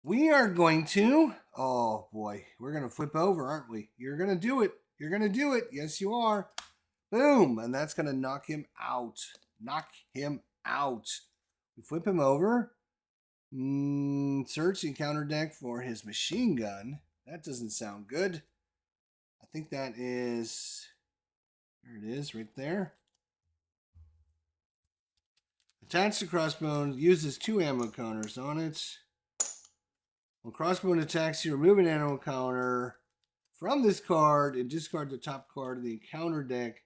we are going to... Oh, boy. We're going to flip over, aren't we? You're going to do it. You're going to do it. Yes, you are. Boom. And that's going to knock him out. Knock him out. We flip him over. Search the encounter deck for his machine gun. That doesn't sound good. I think that is... There it is, right there. Attach the crossbow. Uses 2 ammo counters on it. When crossbow attacks, you remove an ammo counter from this card and discard the top card of the encounter deck.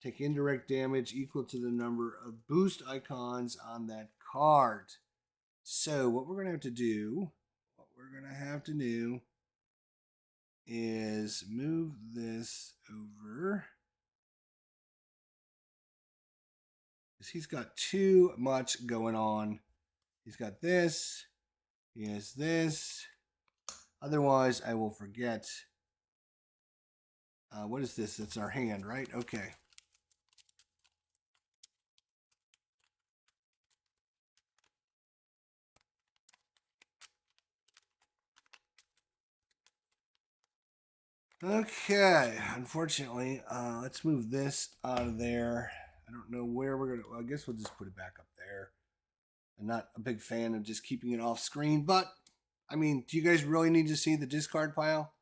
Take indirect damage equal to the number of boost icons on that card. So what we're going to have to do is move this over. He's got too much going on. He's got this. He has this. Otherwise, I will forget. What is this? It's our hand, right? Okay. Okay. Unfortunately, let's move this out of there. I don't know where we're going to... Well, I guess we'll just put it back up there. I'm not a big fan of just keeping it off screen, but, I mean, do you guys really need to see the discard pile?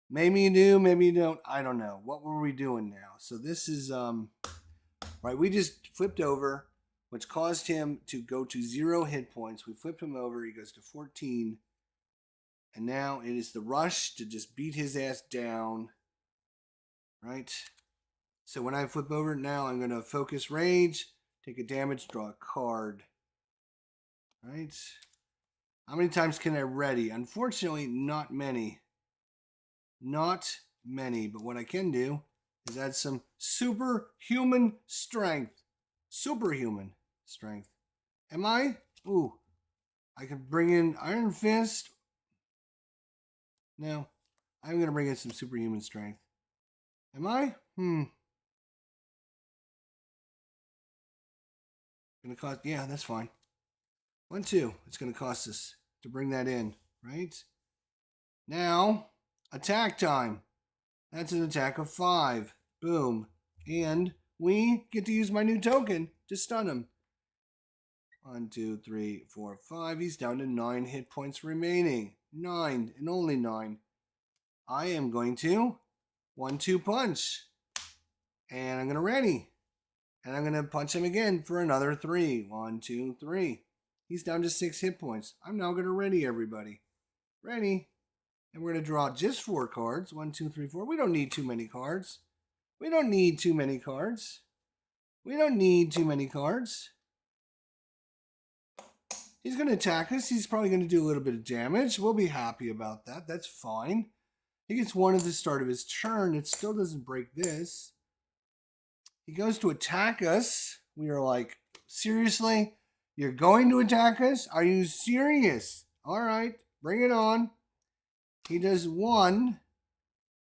Maybe you do, maybe you don't. I don't know. What were we doing now? So this is, right, we just flipped over, which caused him to go to 0 hit points. We flipped him over. He goes to 14. And now it is the rush to just beat his ass down, right? So when I flip over now, I'm going to focus rage, take a damage, draw a card. Right? How many times can I ready? Unfortunately, not many. Not many. But what I can do is add some superhuman strength. Superhuman strength. Am I? Ooh. I could bring in Iron Fist. No. I'm going to bring in some superhuman strength. Am I? Gonna cost, yeah, that's fine. 1, 2. It's gonna cost us to bring that in, right? Now, attack time. That's an attack of 5. Boom. And we get to use my new token to stun him. 1, 2, 3, 4, 5. He's down to 9 hit points remaining. 9 and only 9. I am going to 1-2 punch. And I'm going to ready. And I'm going to punch him again for another 3. 1, 2, 3. He's down to 6 hit points. I'm now going to ready everybody. Ready. And we're going to draw just 4 cards. 1, 2, 3, 4. We don't need too many cards. We don't need too many cards. We don't need too many cards. He's going to attack us. He's probably going to do a little bit of damage. We'll be happy about that. That's fine. He gets 1 at the start of his turn. It still doesn't break this. He goes to attack us. We are like, seriously? You're going to attack us? Are you serious? All right, bring it on. He does 1,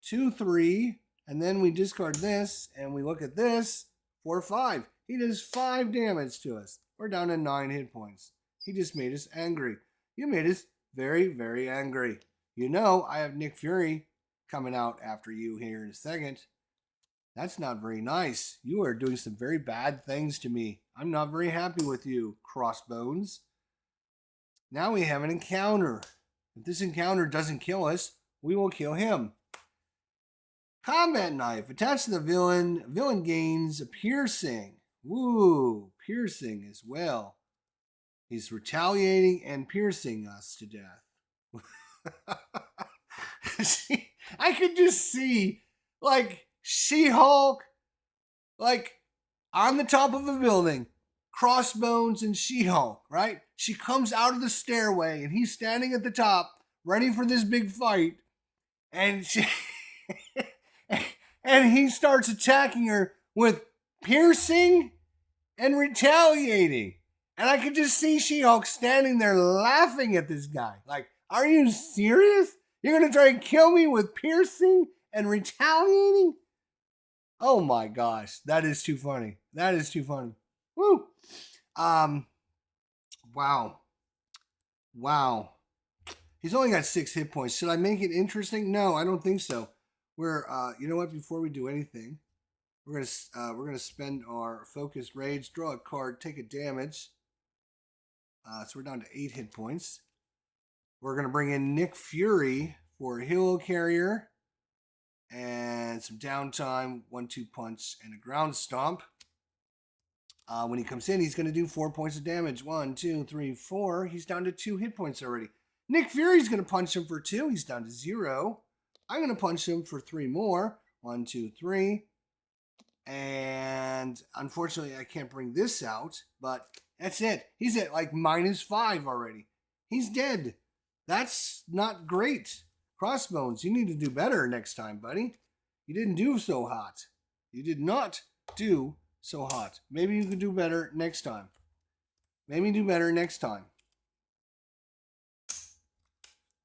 2, 3, and then we discard this, and we look at this, 4, 5. He does 5 damage to us. We're down to 9 hit points. He just made us angry. You made us very, very angry. You know, I have Nick Fury coming out after you here in a second. That's not very nice. You are doing some very bad things to me. I'm not very happy with you, Crossbones. Now we have an encounter. If this encounter doesn't kill us, we will kill him. Combat knife. Attached to the villain. Villain gains a piercing. Woo, piercing as well. He's retaliating and piercing us to death. I could just see, like, She-Hulk, like, on the top of a building, Crossbones and She-Hulk, right? She comes out of the stairway, and he's standing at the top, ready for this big fight, and she, and he starts attacking her with piercing and retaliating. And I could just see She-Hulk standing there laughing at this guy. Like, are you serious? You're going to try and kill me with piercing and retaliating? Oh my gosh, that is too funny. That is too funny. Woo. Wow. Wow. He's only got 6 hit points. Should I make it interesting? No, I don't think so. We're you know what, before we do anything, we're gonna spend our focus rage, draw a card, take a damage. So we're down to 8 hit points. We're going to bring in Nick Fury for a Halo Carrier and some downtime, 1-2 punch, and a ground stomp. When he comes in, he's going to do 4 points of damage. 1, 2, 3, 4. He's down to 2 hit points already. Nick Fury's going to punch him for 2. He's down to 0. I'm going to punch him for 3 more. 1, 2, 3. And unfortunately, I can't bring this out, but that's it. He's at like -5 already. He's dead. That's not great. Crossbones, you need to do better next time, buddy. You didn't do so hot. You did not do so hot. Maybe you could do better next time. Maybe do better next time.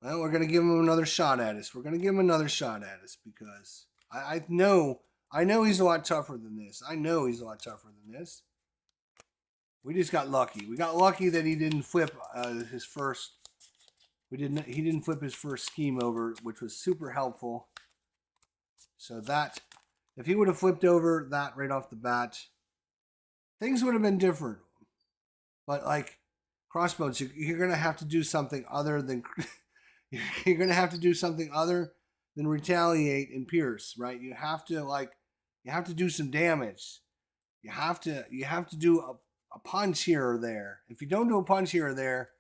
Well, we're going to give him another shot at us. We're going to give him another shot at us because I know he's a lot tougher than this. I know he's a lot tougher than this. We just got lucky. We got lucky that he didn't flip his first. He didn't flip his first scheme over, which was super helpful. So that, if he would have flipped over that right off the bat, things would have been different. But like Crossbones, you're gonna have to do something other than you're gonna have to do something other than retaliate and pierce, right? You have to do some damage. You have to do a punch here or there. If you don't do a punch here or there,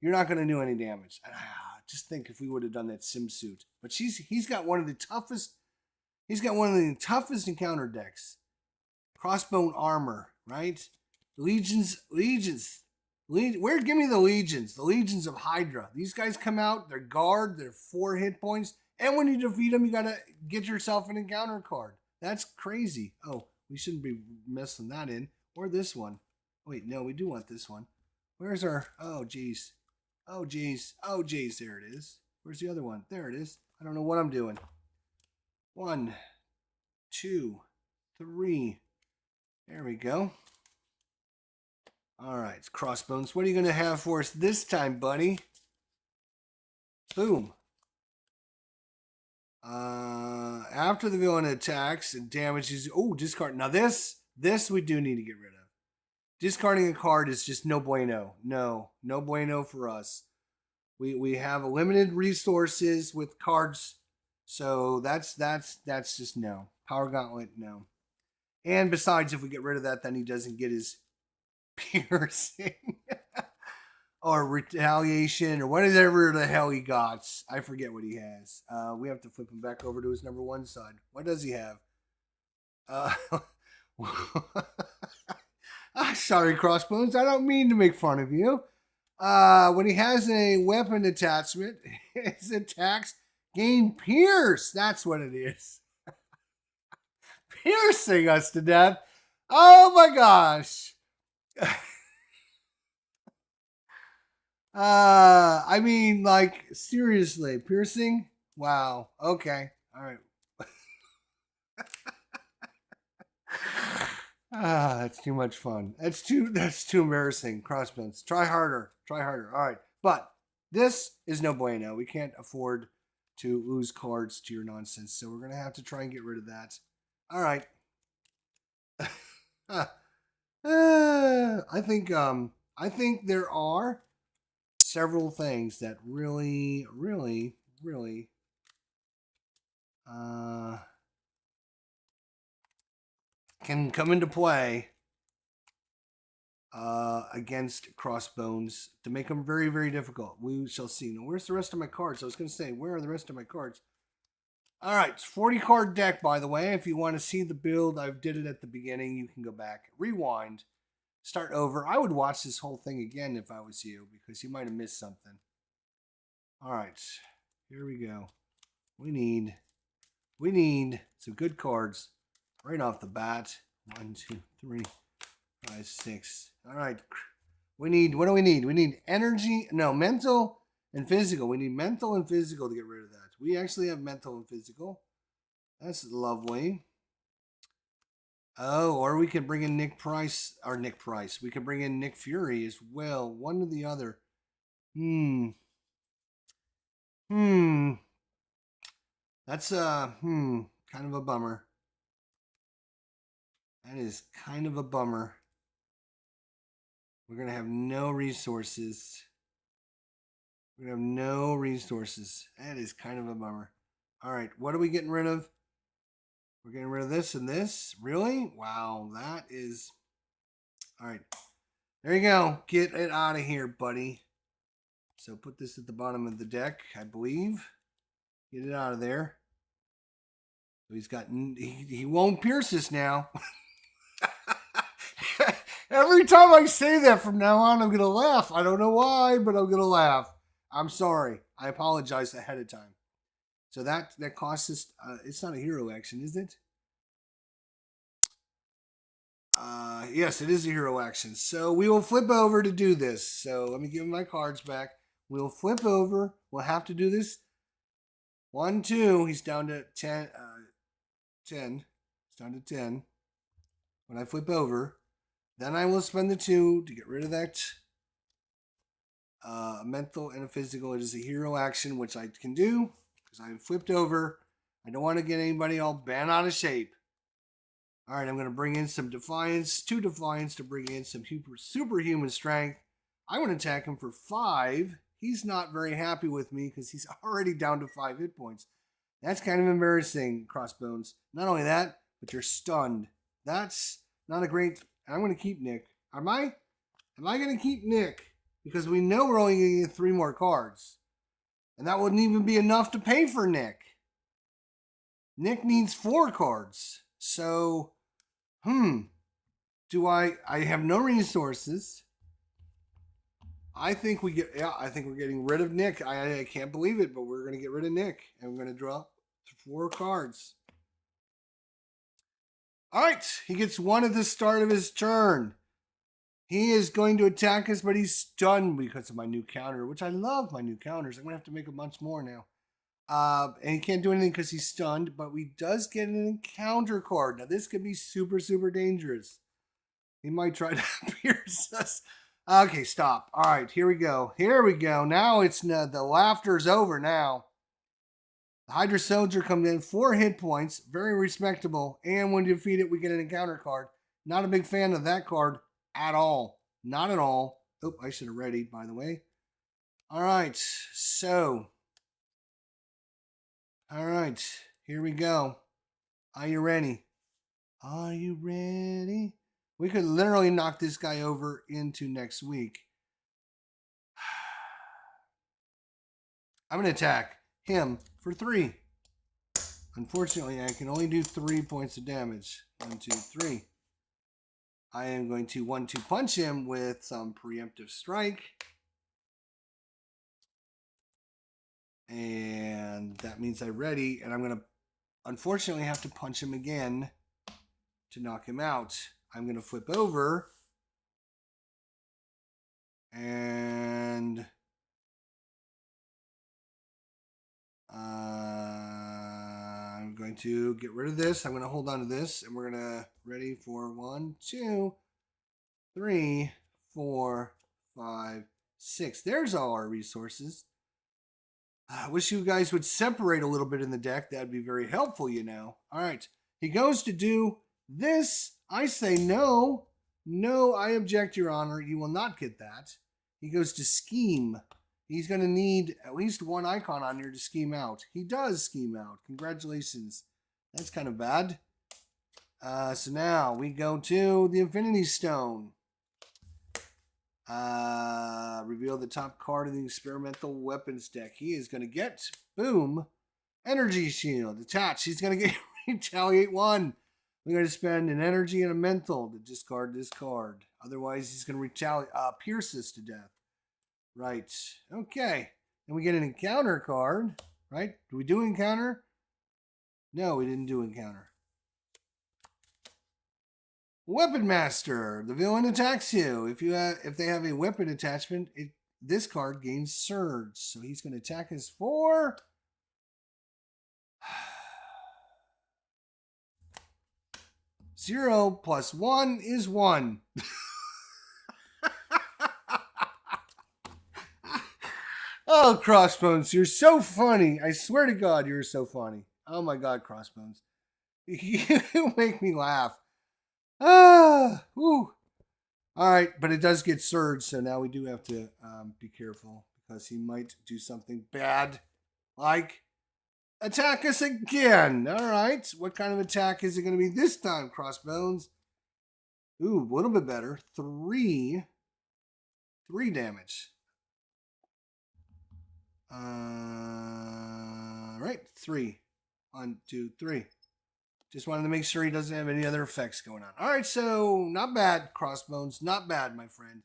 you're not going to do any damage. Just think if we would have done that sim suit. But he's got one of the toughest. He's got one of the toughest encounter decks. Crossbone armor, right? Legions. Give me the legions. The legions of Hydra. These guys come out. They're guard. They're 4 hit points. And when you defeat them, you got to get yourself an encounter card. That's crazy. Oh, we shouldn't be messing that in. Or this one. Wait, no, we do want this one. Where's our... Oh, geez. Oh, geez. Oh, geez. There it is. Where's the other one? There it is. I don't know what I'm doing. 1, 2, 3. There we go. All right, it's Crossbones. What are you going to have for us this time, buddy? Boom. After the villain attacks and damages. Oh, discard. Now this we do need to get rid of. Discarding a card is just no bueno. No bueno for us. We have limited resources with cards, so that's just no. Power Gauntlet, no. And besides, if we get rid of that, then he doesn't get his piercing or retaliation or whatever the hell he got. I forget what he has. We have to flip him back over to his number one side. What does he have? Sorry, Crossbones. I don't mean to make fun of you. When he has a weapon attachment, his attacks gain pierce. That's what it is. Piercing us to death. Oh my gosh. I mean, like, seriously, piercing? Wow. Okay. All right. That's too much fun. That's too embarrassing. Crossbones. Try harder. All right. But this is no bueno. We can't afford to lose cards to your nonsense. So we're gonna have to try and get rid of that. All right. I think there are several things that really can come into play against Crossbones to make them very, very difficult. We shall see. Now, where's the rest of my cards? I was going to say, where are the rest of my cards? All right, it's 40 card deck, by the way. If you want to see the build, I did it at the beginning. You can go back, rewind, start over. I would watch this whole thing again if I was you, because you might have missed something. All right, here we go. We need some good cards right off the bat. 1, 2, 3, 5, 6. All right. What do we need? We need energy. No, mental and physical. We need mental and physical to get rid of that. We actually have mental and physical. That's lovely. Oh, or we could bring in Nick Price. We could bring in Nick Fury as well. One or the other. That's kind of a bummer. That is kind of a bummer. We're going to have no resources. That is kind of a bummer. All right, what are we getting rid of? We're getting rid of this and this? Really? Wow, that is... All right, there you go. Get it out of here, buddy. So put this at the bottom of the deck, I believe. Get it out of there. He's got... He won't pierce us now. Every time I say that from now on, I'm going to laugh. I don't know why, but I'm going to laugh. I'm sorry. I apologize ahead of time. So that costs us... it's not a hero action, is it? Yes, it is a hero action. So we will flip over to do this. So let me give my cards back. We'll flip over. We'll have to do this. 1, 2. He's down to 10. 10. He's down to 10. When I flip over... Then I will spend the 2 to get rid of that mental and a physical. It is a hero action, which I can do because I flipped over. I don't want to get anybody all bent out of shape. All right, I'm going to bring in some Defiance, 2 Defiance to bring in some superhuman strength. I want to attack him for 5. He's not very happy with me because he's already down to 5 hit points. That's kind of embarrassing, Crossbones. Not only that, but you're stunned. That's not a great... I'm going to keep Nick. Am I going to keep Nick? Because we know we're only going to get 3 more cards. And that wouldn't even be enough to pay for Nick. Nick needs 4 cards. So, do I have no resources. I think we're getting rid of Nick. I can't believe it, but we're going to get rid of Nick. And we're going to draw 4 cards. All right, he gets 1 at the start of his turn. He is going to attack us, but he's stunned because of my new counter, which I love my new counters. I'm going to have to make a bunch more now. And he can't do anything because he's stunned, but he does get an encounter card. Now, this could be super, super dangerous. He might try to pierce us. Okay, stop. All right, here we go. Now it's the laughter's over now. The Hydra Soldier comes in, 4 hit points, very respectable. And when you defeat it, we get an encounter card. Not a big fan of that card at all. Not at all. Oh, I should have readied, by the way. All right, so. All right, here we go. Are you ready? Are you ready? We could literally knock this guy over into next week. I'm going to attack him for 3. Unfortunately, I can only do 3 points of damage. 1, 2, 3. I am going to 1-2 punch him with some preemptive strike. And that means I'm ready. And I'm going to unfortunately have to punch him again to knock him out. I'm going to flip over. And I'm going to get rid of this. I'm going to hold on to this. And we're going to ready for 1, 2, 3, 4, 5, 6. There's all our resources. I wish you guys would separate a little bit in the deck. That'd be very helpful, you know. All right. He goes to do this. I say no. No, I object, Your Honor. You will not get that. He goes to scheme. He's going to need at least one icon on here to scheme out. He does scheme out. Congratulations. That's kind of bad. So now we go to the Infinity Stone. Reveal the top card of the experimental weapons deck. He is going to get, boom, energy shield. Attach. He's going to get retaliate 1. We're going to spend an energy and a mental to discard this card. Otherwise, he's going to retaliate, pierce us to death. Right. Okay. And we get an encounter card. Right? Do we do encounter? No, we didn't do encounter. Weapon Master. The villain attacks you. If they have a weapon attachment, this card gains surge. So he's going to attack us for 0 plus 1 is 1. Oh, Crossbones, you're so funny. I swear to God, you're so funny. Oh my God, Crossbones. You make me laugh. Whew. All right, but it does get surge, so now we do have to be careful because he might do something bad, like attack us again. All right, what kind of attack is it going to be this time, Crossbones? Ooh, a little bit better. 3 damage. Right, 3. 1, 2, 3. Just wanted to make sure he doesn't have any other effects going on. All right, so not bad, Crossbones. Not bad, my friend.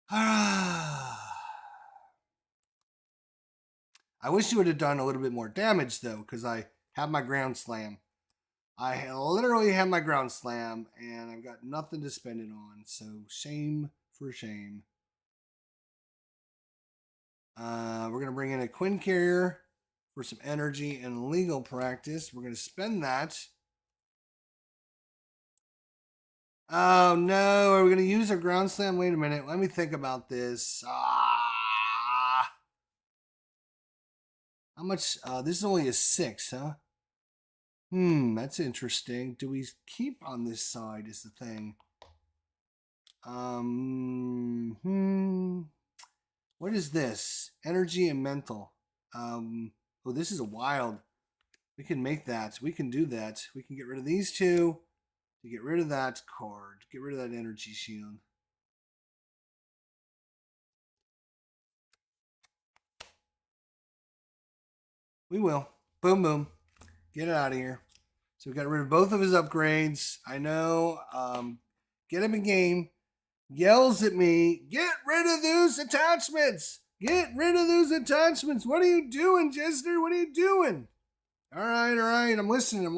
I wish you would have done a little bit more damage, though, because I have my ground slam. I literally have my ground slam, and I've got nothing to spend it on. So shame for shame. We're going to bring in a Quinn Carrier for some energy and legal practice. We're going to spend that. Oh, no. Are we going to use our ground slam? Wait a minute. Let me think about this. How much? This is only a 6, huh? That's interesting. Do we keep on this side is the thing. What is this? Energy and mental. Oh, this is a wild. We can make that. We can do that. We can get rid of these 2 to get rid of that card. Get rid of that energy shield. We will. Boom, boom. Get it out of here. So we got rid of both of his upgrades. I know. Get him in game. Yells at me. Get rid of those attachments. Get rid of those attachments. What are you doing, Jester? What are you doing? All right. I'm listening. I'm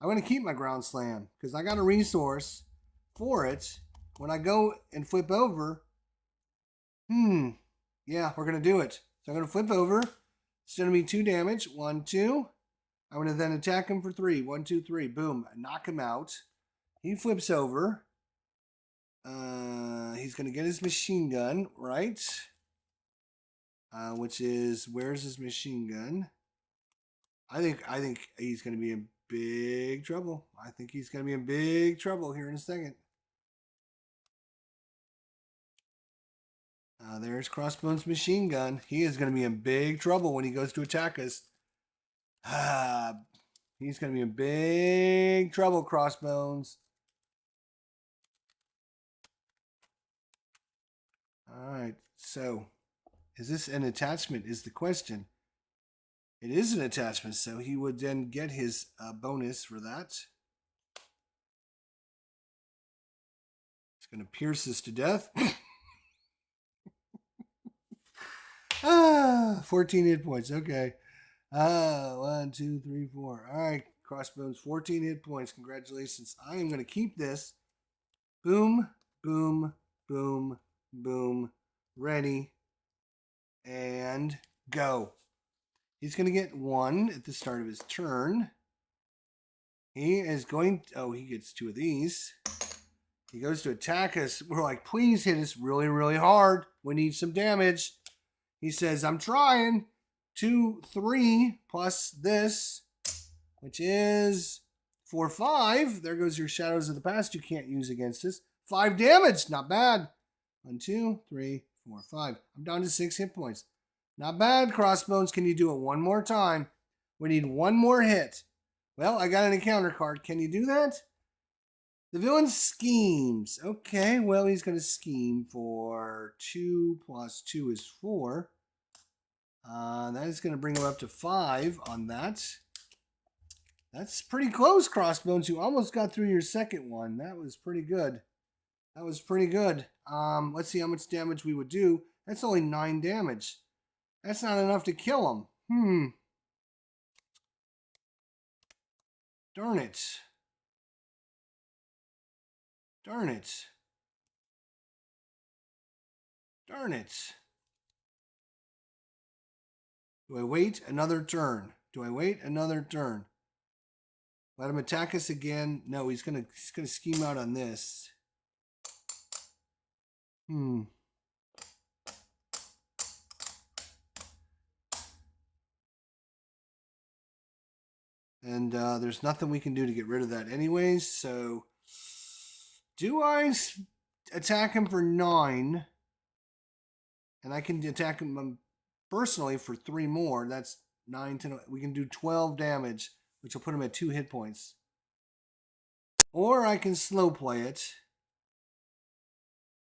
going to keep my ground slam because I got a resource for it. When I go and flip over, yeah, we're going to do it. So I'm going to flip over. It's going to be 2 damage. 1, 2. I'm going to then attack him for 3. 1, 2, 3. Boom. Knock him out. He flips over. He's going to get his machine gun, right? which is, where's his machine gun? I think he's going to be in big trouble. I think he's going to be in big trouble here in a second. There's Crossbones' machine gun. He is going to be in big trouble when he goes to attack us. He's going to be in big trouble, Crossbones. All right, so is this an attachment is the question. It is an attachment, so he would then get his bonus for that. It's going to pierce us to death. 14 hit points. Okay. 1, 2, 3, 4. All right, Crossbones, 14 hit points. Congratulations. I am going to keep this. Boom, boom, boom, boom. Ready. And go. He's going to get 1 at the start of his turn. He is going... Oh, he gets 2 of these. He goes to attack us. We're like, please hit us really, really hard. We need some damage. He says, I'm trying. 2, 3 plus this, which is 4, 5. There goes your Shadows of the Past you can't use against us. 5 damage. Not bad. 1, 2, 3, 4, 5. I'm down to 6 hit points. Not bad, Crossbones. Can you do it one more time? We need 1 more hit. Well, I got an encounter card. Can you do that? The villain schemes. Okay, well, he's going to scheme for 2 plus 2 is 4. That is going to bring him up to 5 on that. That's pretty close, Crossbones. You almost got through your second one. That was pretty good. That was pretty good. Let's see how much damage we would do. That's only 9 damage. That's not enough to kill him. Darn it. Darn it. Darn it. Do I wait another turn? Do I wait another turn? Let him attack us again. No, he's gonna scheme out on this. And there's nothing we can do to get rid of that anyways. So, do I attack him for 9? And I can attack him personally for 3 more. That's 9, 10. We can do 12 damage, which will put him at 2 hit points. Or I can slow play it.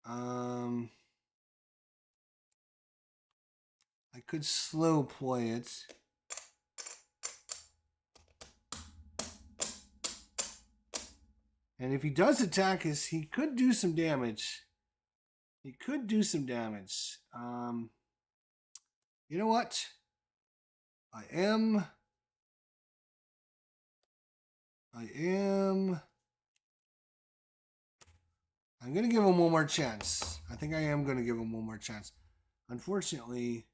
I could slow play it. And if he does attack us, he could do some damage. He could do some damage. You know what? I'm going to give him one more chance. I think I am going to give him one more chance. Unfortunately,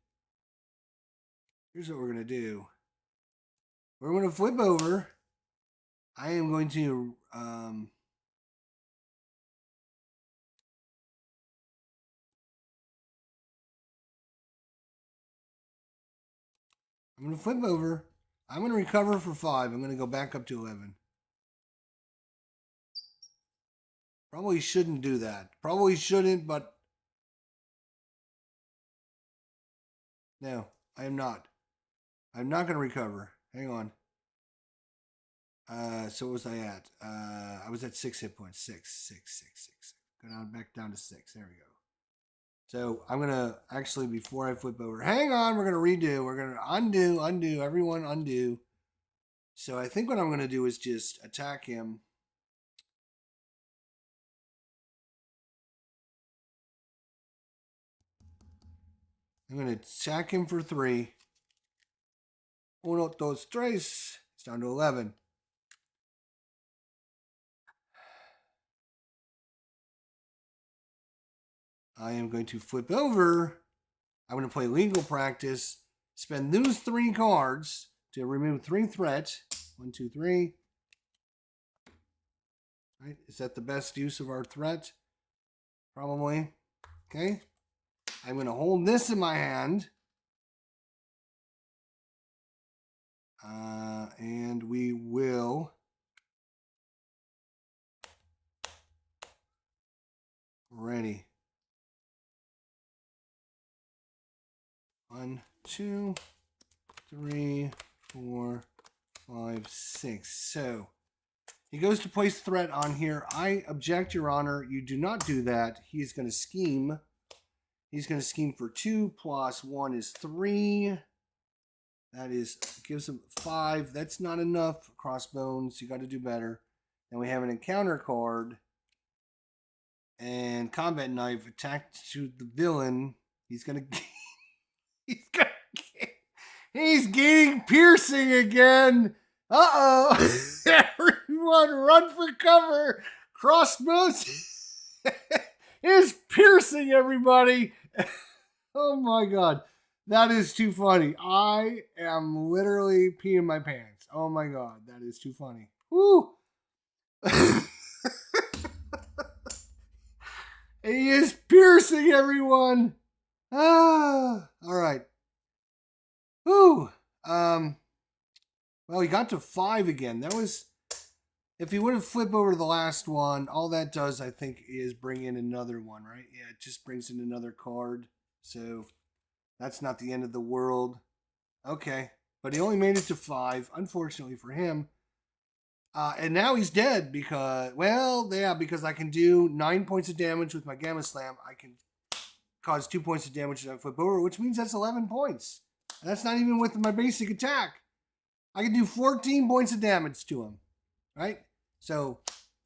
here's what we're going to do. We're going to flip over. I am going to I'm going to flip over. I'm going to recover for 5. I'm going to go back up to 11. Probably shouldn't do that. Probably shouldn't, but no, I am not. I'm not going to recover. Hang on. So what was I at? I was at 6 hit points. 6. Go down, back down to 6. There we go. So I'm going to actually, before I flip over, hang on, we're going to redo. We're going to undo, everyone undo. So I think what I'm going to do is just attack him. I'm going to attack him for 3. 1, 2, 3. It's down to 11. I am going to flip over. I'm going to play legal practice. Spend those 3 cards to remove 3 threat. 1, 2, 3. Right? Is that the best use of our threat? Probably. Okay. I'm going to hold this in my hand. And we will ready. 1, 2, 3, 4, 5, 6. So he goes to place threat on here. I object, Your Honor. You do not do that. He's going to scheme. He's going to scheme for 2 plus 1 is 3. That is, gives him 5. That's not enough. Crossbones, you got to do better. Then we have an encounter card. And combat knife attacked to the villain. He's going to... He's gaining piercing again. Uh-oh. Everyone run for cover. Crossbones is piercing everybody. Oh my God. That is too funny. I am literally peeing my pants. Oh my God. That is too funny. Woo. He is piercing everyone. All right. Whew. Well, he got to 5 again. That was, if he would have flipped over to the last one, all that does, I think, is bring in another one, right? Yeah, it just brings in another card. So that's not the end of the world. Okay. But he only made it to 5, unfortunately for him. And now he's dead because, well, yeah, because I can do 9 points of damage with my Gamma Slam. I can cause 2 points of damage and I flip over, which means that's 11 points. And that's not even with my basic attack. I can do 14 points of damage to him, right? So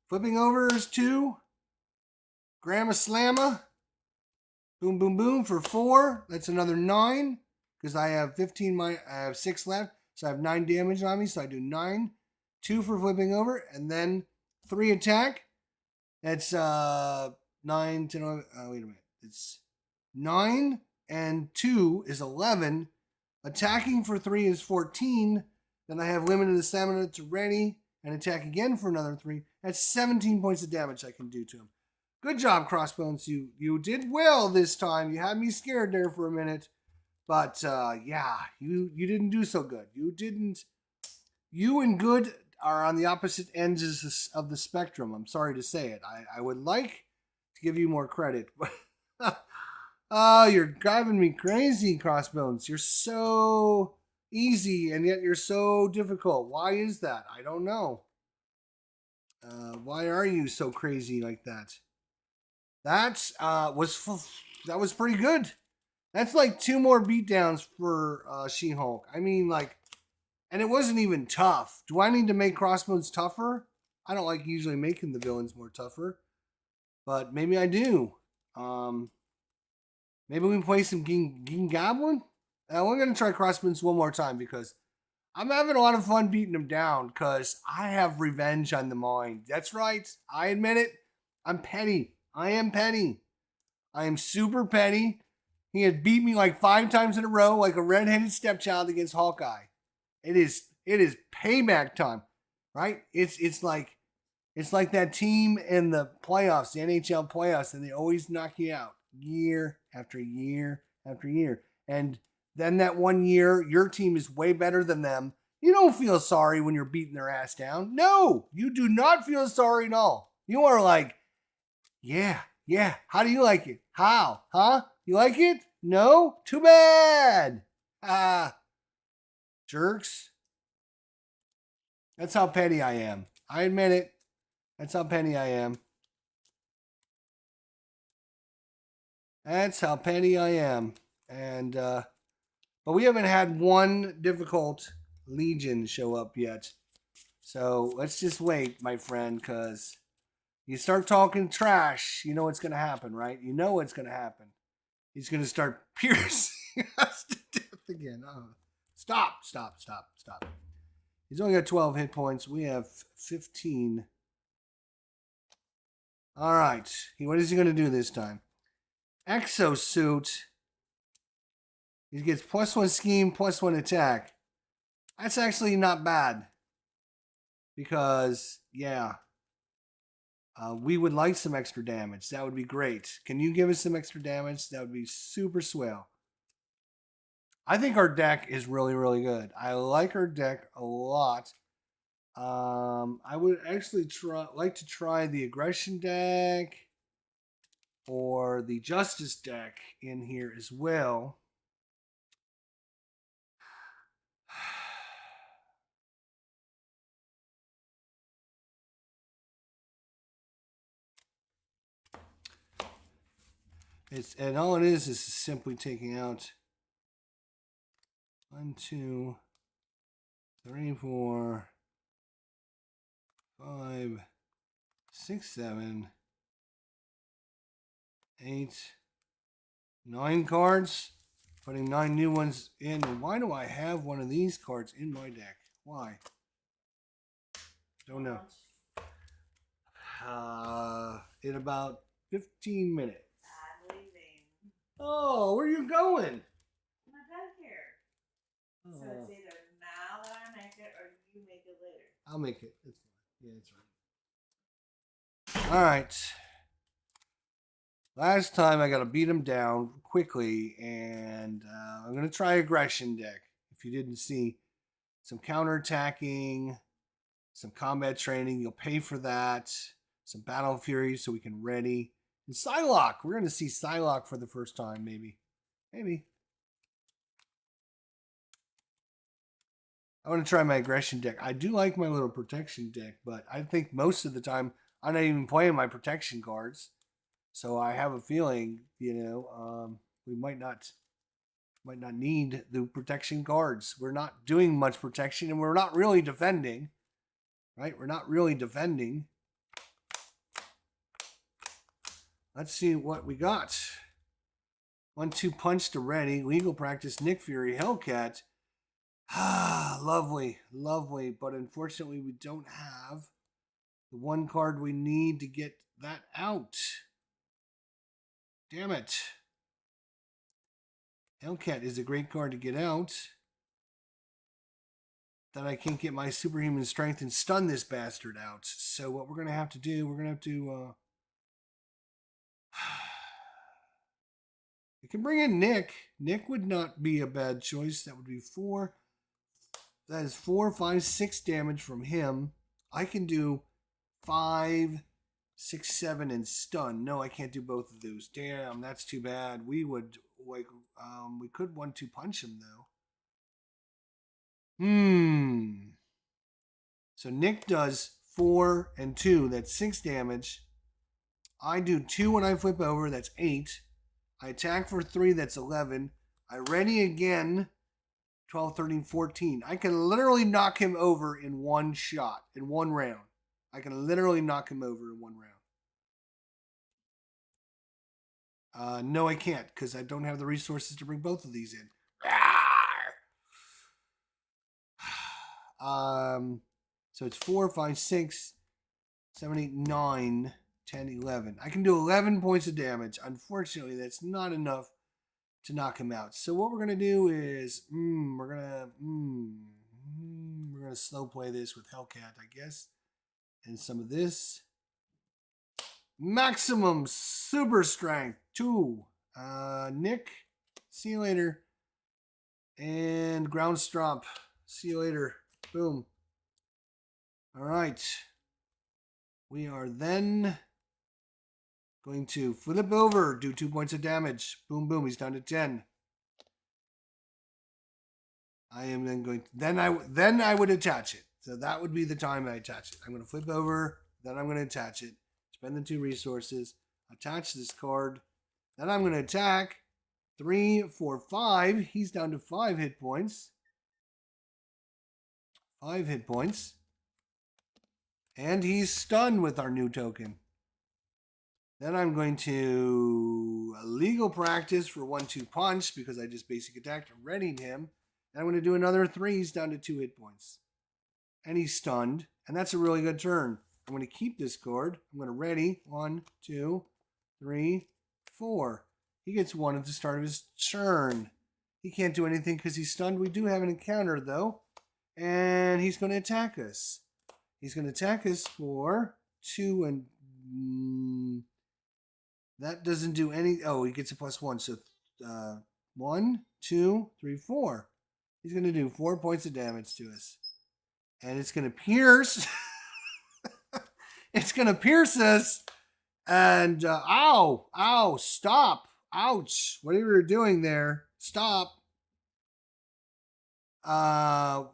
flipping over is 2. Gamma Slamma. Boom, boom, boom for 4. That's another 9 because I have 6 left. So I have 9 damage on me. So I do 9. 2 for flipping over, and then 3 attack. That's 9, 10, 11. Wait a minute. It's 9 and 2 is 11. Attacking for 3 is 14. Then I have limited stamina to ready and attack again for another 3. That's 17 points of damage I can do to him. Good job, Crossbones. You did well this time. You had me scared there for a minute. But yeah, you didn't do so good. You didn't. You and good are on the opposite ends of the spectrum. I'm sorry to say it. I would like to give you more credit, but oh, you're driving me crazy, Crossbones. You're so easy, and yet you're so difficult. Why is that? I don't know. Why are you so crazy like that? That was pretty good. That's like 2 more beatdowns for She-Hulk. I mean, like, and it wasn't even tough. Do I need to make Crossbones tougher? I don't like usually making the villains more tougher, but maybe I do. Maybe we can play some Green Goblin. We're gonna try Crossbones one more time because I'm having a lot of fun beating him down because I have revenge on the mind. That's right. I admit it. I'm petty. I am petty. I am super petty. He had beat me like 5 times in a row, like a redheaded stepchild against Hawkeye. It is payback time, right? It's like that team in the playoffs, the NHL playoffs, and they always knock you out year after year after year. And then that one year, your team is way better than them. You don't feel sorry when you're beating their ass down. No, you do not feel sorry at all. You are like, yeah. How do you like it? How? Huh? You like it? No? Too bad. Jerks. That's how petty I am. I admit it. That's how petty I am. That's how petty I am. And but we haven't had one difficult Legion show up yet. So let's just wait, my friend, because you start talking trash, you know what's going to happen, right? You know what's going to happen. He's going to start piercing us to death again. Oh. Stop. He's only got 12 hit points. We have 15. All right. What is he going to do this time? Exosuit. He gets +1 scheme, +1 attack. That's actually not bad. Because, yeah. We would like some extra damage. That would be great. Can you give us some extra damage? That would be super swell. I think our deck is really, really good. I like our deck a lot. I would actually like to try the aggression deck or the justice deck in here as well. And all it is simply taking out 1, 2, 3, 4, 5, 6, 7, 8, 9 cards, putting 9 new ones in. And why do I have one of these cards in my deck? Why? Don't know. In about 15 minutes. I'm leaving. Oh, where are you going? I'm done here. Oh. So it's either now that I make it or you make it later. I'll make it. It's fine. Yeah, it's right. All right. Last time I got to beat him down quickly, and I'm going to try aggression deck. If you didn't see, some counterattacking, some combat training. You'll pay for that. Some Battle Fury so we can ready. And Psylocke. We're going to see Psylocke for the first time, maybe. Maybe. I want to try my aggression deck. I do like my little protection deck, but I think most of the time I'm not even playing my protection cards. So I have a feeling, we might not need the protection cards. We're not doing much protection, and we're not really defending. Right? We're not really defending. Let's see what we got. 1-2 punch to ready. Legal practice. Nick Fury. Hellcat. Ah, lovely, lovely. But unfortunately, we don't have the one card we need to get that out. Damn it. Hellcat is a great card to get out. That I can't get my superhuman strength and stun this bastard out. So what we're going to have to do, we're going to have to... we can bring in Nick. Nick would not be a bad choice. That would be 4. That is 4, 5, 6 damage from him. I can do 5, 6, 7, and stun. No, I can't do both of those. Damn, that's too bad. We would we could 1-2 punch him though. So Nick does 4 and 2. That's 6 damage. I do 2 when I flip over. That's 8. I attack for 3. That's 11. I ready again. 12, 13, 14. I can literally knock him over in one shot, in one round. I can literally knock him over in one round. No, I can't, because I don't have the resources to bring both of these in. So it's 4, 5, 6, 7, 8, 9, 10, 11. I can do 11 points of damage. Unfortunately, that's not enough to knock him out. So what we're gonna do is we're gonna slow play this with Hellcat, I guess, and some of this. Maximum super strength 2. Nick, see you later. And ground stomp. See you later. Boom. All right. We are then going to flip over, do 2 points of damage. Boom, boom. He's down to 10. I am then going to, then I would attach it. So that would be the time I attach it. I'm going to flip over, then I'm going to attach it. Spend the 2 resources. Attach this card. Then I'm going to attack. 3, 4, 5. He's down to 5 hit points. 5 hit points. And he's stunned with our new token. Then I'm going to legal practice for 1-2 punch because I just basic attacked and readied him. And I'm going to do another 3. He's down to 2 hit points. And he's stunned. And that's a really good turn. I'm going to keep this card. I'm going to ready. 1, 2, 3, 4. He gets 1 at the start of his turn. He can't do anything because he's stunned. We do have an encounter though. And he's going to attack us. He's going to attack us for 2 and... that doesn't do any... oh, he gets a +1. So 1, 2, 3, 4. He's going to do 4 points of damage to us. And it's going to pierce. It's going to pierce us. And, ow, stop. Ouch. Whatever you're doing there, stop.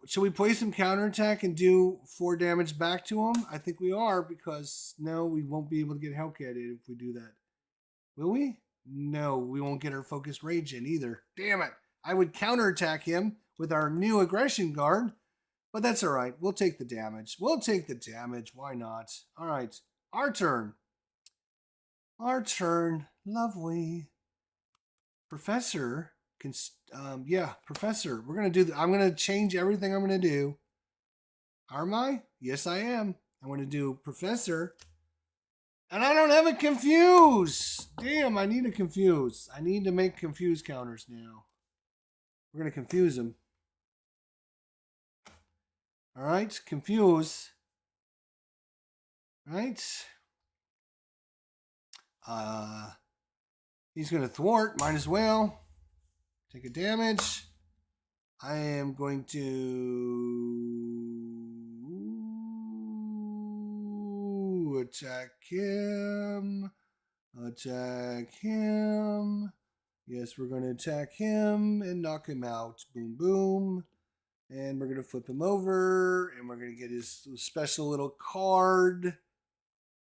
Should we play some counterattack and do 4 damage back to him? I think we are, because no, we won't be able to get Hellcated if we do that. Will we? No, we won't get our focused rage in either. Damn it. I would counterattack him with our new aggression guard, but that's all right. We'll take the damage. We'll take the damage. Why not? All right. Our turn. Our turn. Lovely. Professor can, Professor. We're going to do, I'm going to change everything I'm going to do. Am I? Yes, I am. I'm going to do Professor. And I don't have a confuse. Damn, I need a confuse. I need to make confuse counters now. We're going to confuse him. All right, confuse. Right. He's going to thwart. Might as well. Take a damage. I am going to attack him. Attack him. Yes, we're going to attack him and knock him out. Boom, boom. And we're going to flip him over. And we're going to get his special little card,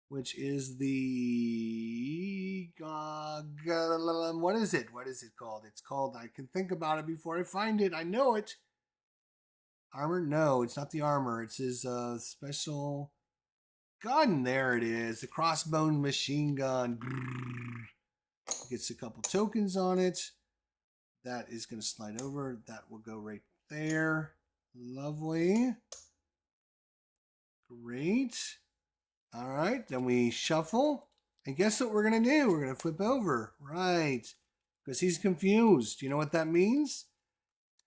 which is the... what is it? What is it called? It's called... I can think about it before I find it. I know it. Armor? No, it's not the armor. It's his special gun. There it is. The crossbone machine gun. Gets a couple tokens on it. That is going to slide over. That will go right there. Lovely. Great. All right. Then we shuffle. And guess what we're going to do? We're going to flip over. Right. Because he's confused. You know what that means?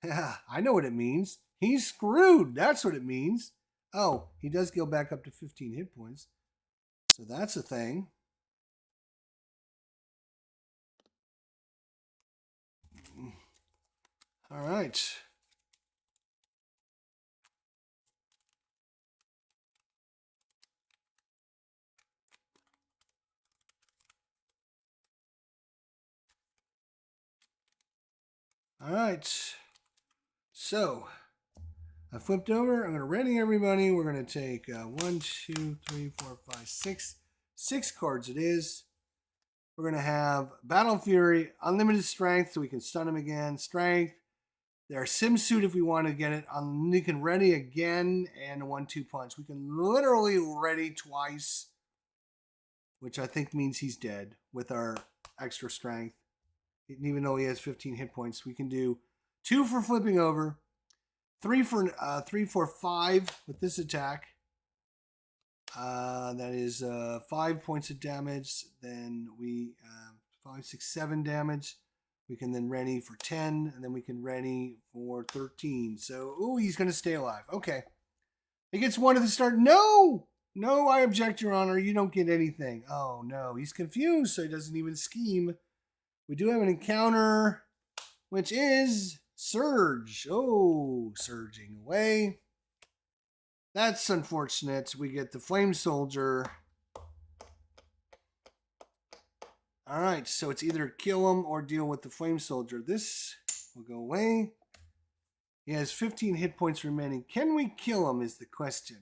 Yeah, I know what it means. He's screwed. That's what it means. Oh, he does go back up to 15 hit points. So that's a thing. All right. All right. So I flipped over. I'm going to ready everybody. We're going to take 1, 2, 3, 4, 5, 6. 6 cards it is. We're going to have Battle Fury, unlimited strength, so we can stun him again. Strength. There's Sim Suit if we want to get it. We can ready again and a 1-2 punch. We can literally ready twice, which I think means he's dead with our extra strength. Even though he has 15 hit points, we can do 2 for flipping over, 3 for 5 with this attack. That is 5 points of damage. Then we 5, 6, 7 damage. We can then ready for 10, and then we can ready for 13. So, ooh, he's going to stay alive. Okay. He gets 1 at the start. No! No, I object, Your Honor. You don't get anything. Oh, no. He's confused, so he doesn't even scheme. We do have an encounter, which is Surge. Oh, surging away. That's unfortunate. We get the Flame Soldier. All right, so it's either kill him or deal with the Flame Soldier. This will go away. He has 15 hit points remaining. Can we kill him is the question.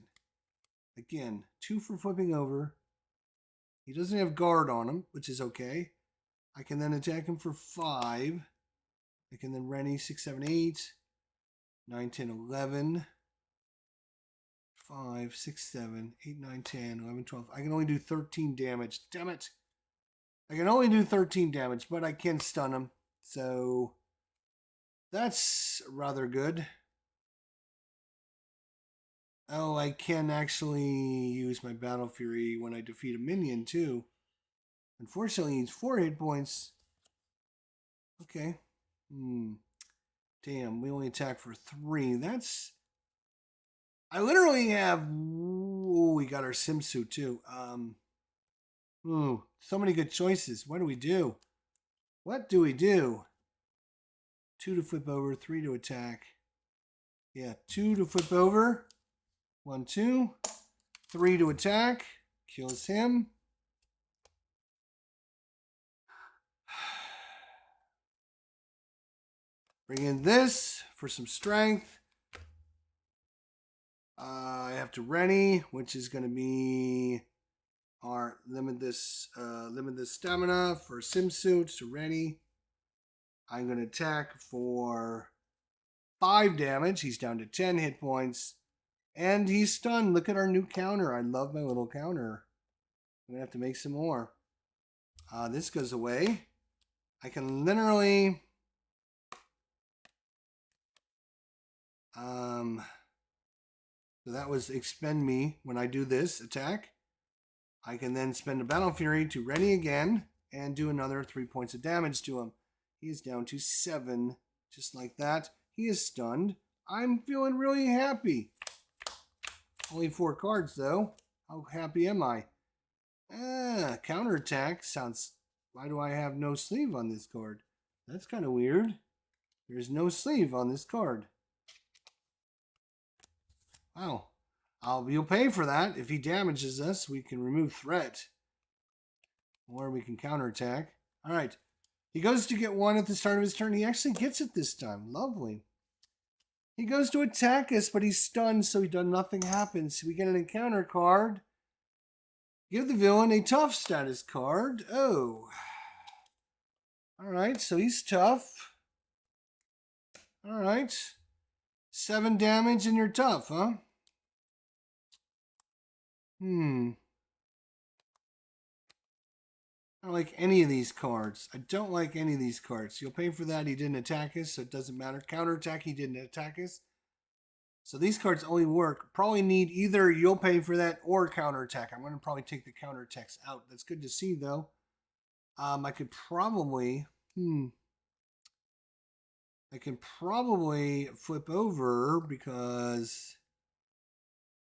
Again, 2 for flipping over. He doesn't have guard on him, which is okay. I can then attack him for 5. I can then ready 6, 7, 8, 9, 10, 11, 5, 6, 7, 8, 9, 10, 11, 12. I can only do 13 damage. Damn it. I can only do 13 damage, but I can stun him. So that's rather good. Oh, I can actually use my Battle Fury when I defeat a minion too. Unfortunately, he's 4 hit points. Okay. Damn, we only attack for 3. That's... I literally have... Ooh, we got our Sim Suit too. So many good choices. What do we do? What do we do? 2 to flip over, 3 to attack. Yeah, 2 to flip over. 1, 2. 3 to attack. Kills him. Bring in this for some strength. I have to ready, which is going to be our limitless stamina for Simsuit to ready. I'm going to attack for 5 damage. He's down to 10 hit points. And he's stunned. Look at our new counter. I love my little counter. I'm going to have to make some more. This goes away. I can literally... so that was expend me when I do this attack. I can then spend a Battle Fury to ready again and do another 3 points of damage to him. He is down to 7, just like that. He is stunned. I'm feeling really happy. Only 4 cards though. How happy am I? Counterattack sounds... Why do I have no sleeve on this card? That's kind of weird. There's no sleeve on this card. Wow. You'll pay for that. If he damages us, we can remove threat. Or we can counterattack. Alright. He goes to get 1 at the start of his turn. He actually gets it this time. Lovely. He goes to attack us, but he's stunned, so nothing happens. We get an encounter card. Give the villain a tough status card. Oh. Alright, so he's tough. Alright. 7 damage and you're tough, huh? I don't like any of these cards. I don't like any of these cards. You'll pay for that. He didn't attack us, so it doesn't matter. Counterattack, he didn't attack us. So these cards only work. Probably need either you'll pay for that or counterattack. I'm going to probably take the counterattacks out. That's good to see, though. I could probably... I can probably flip over because...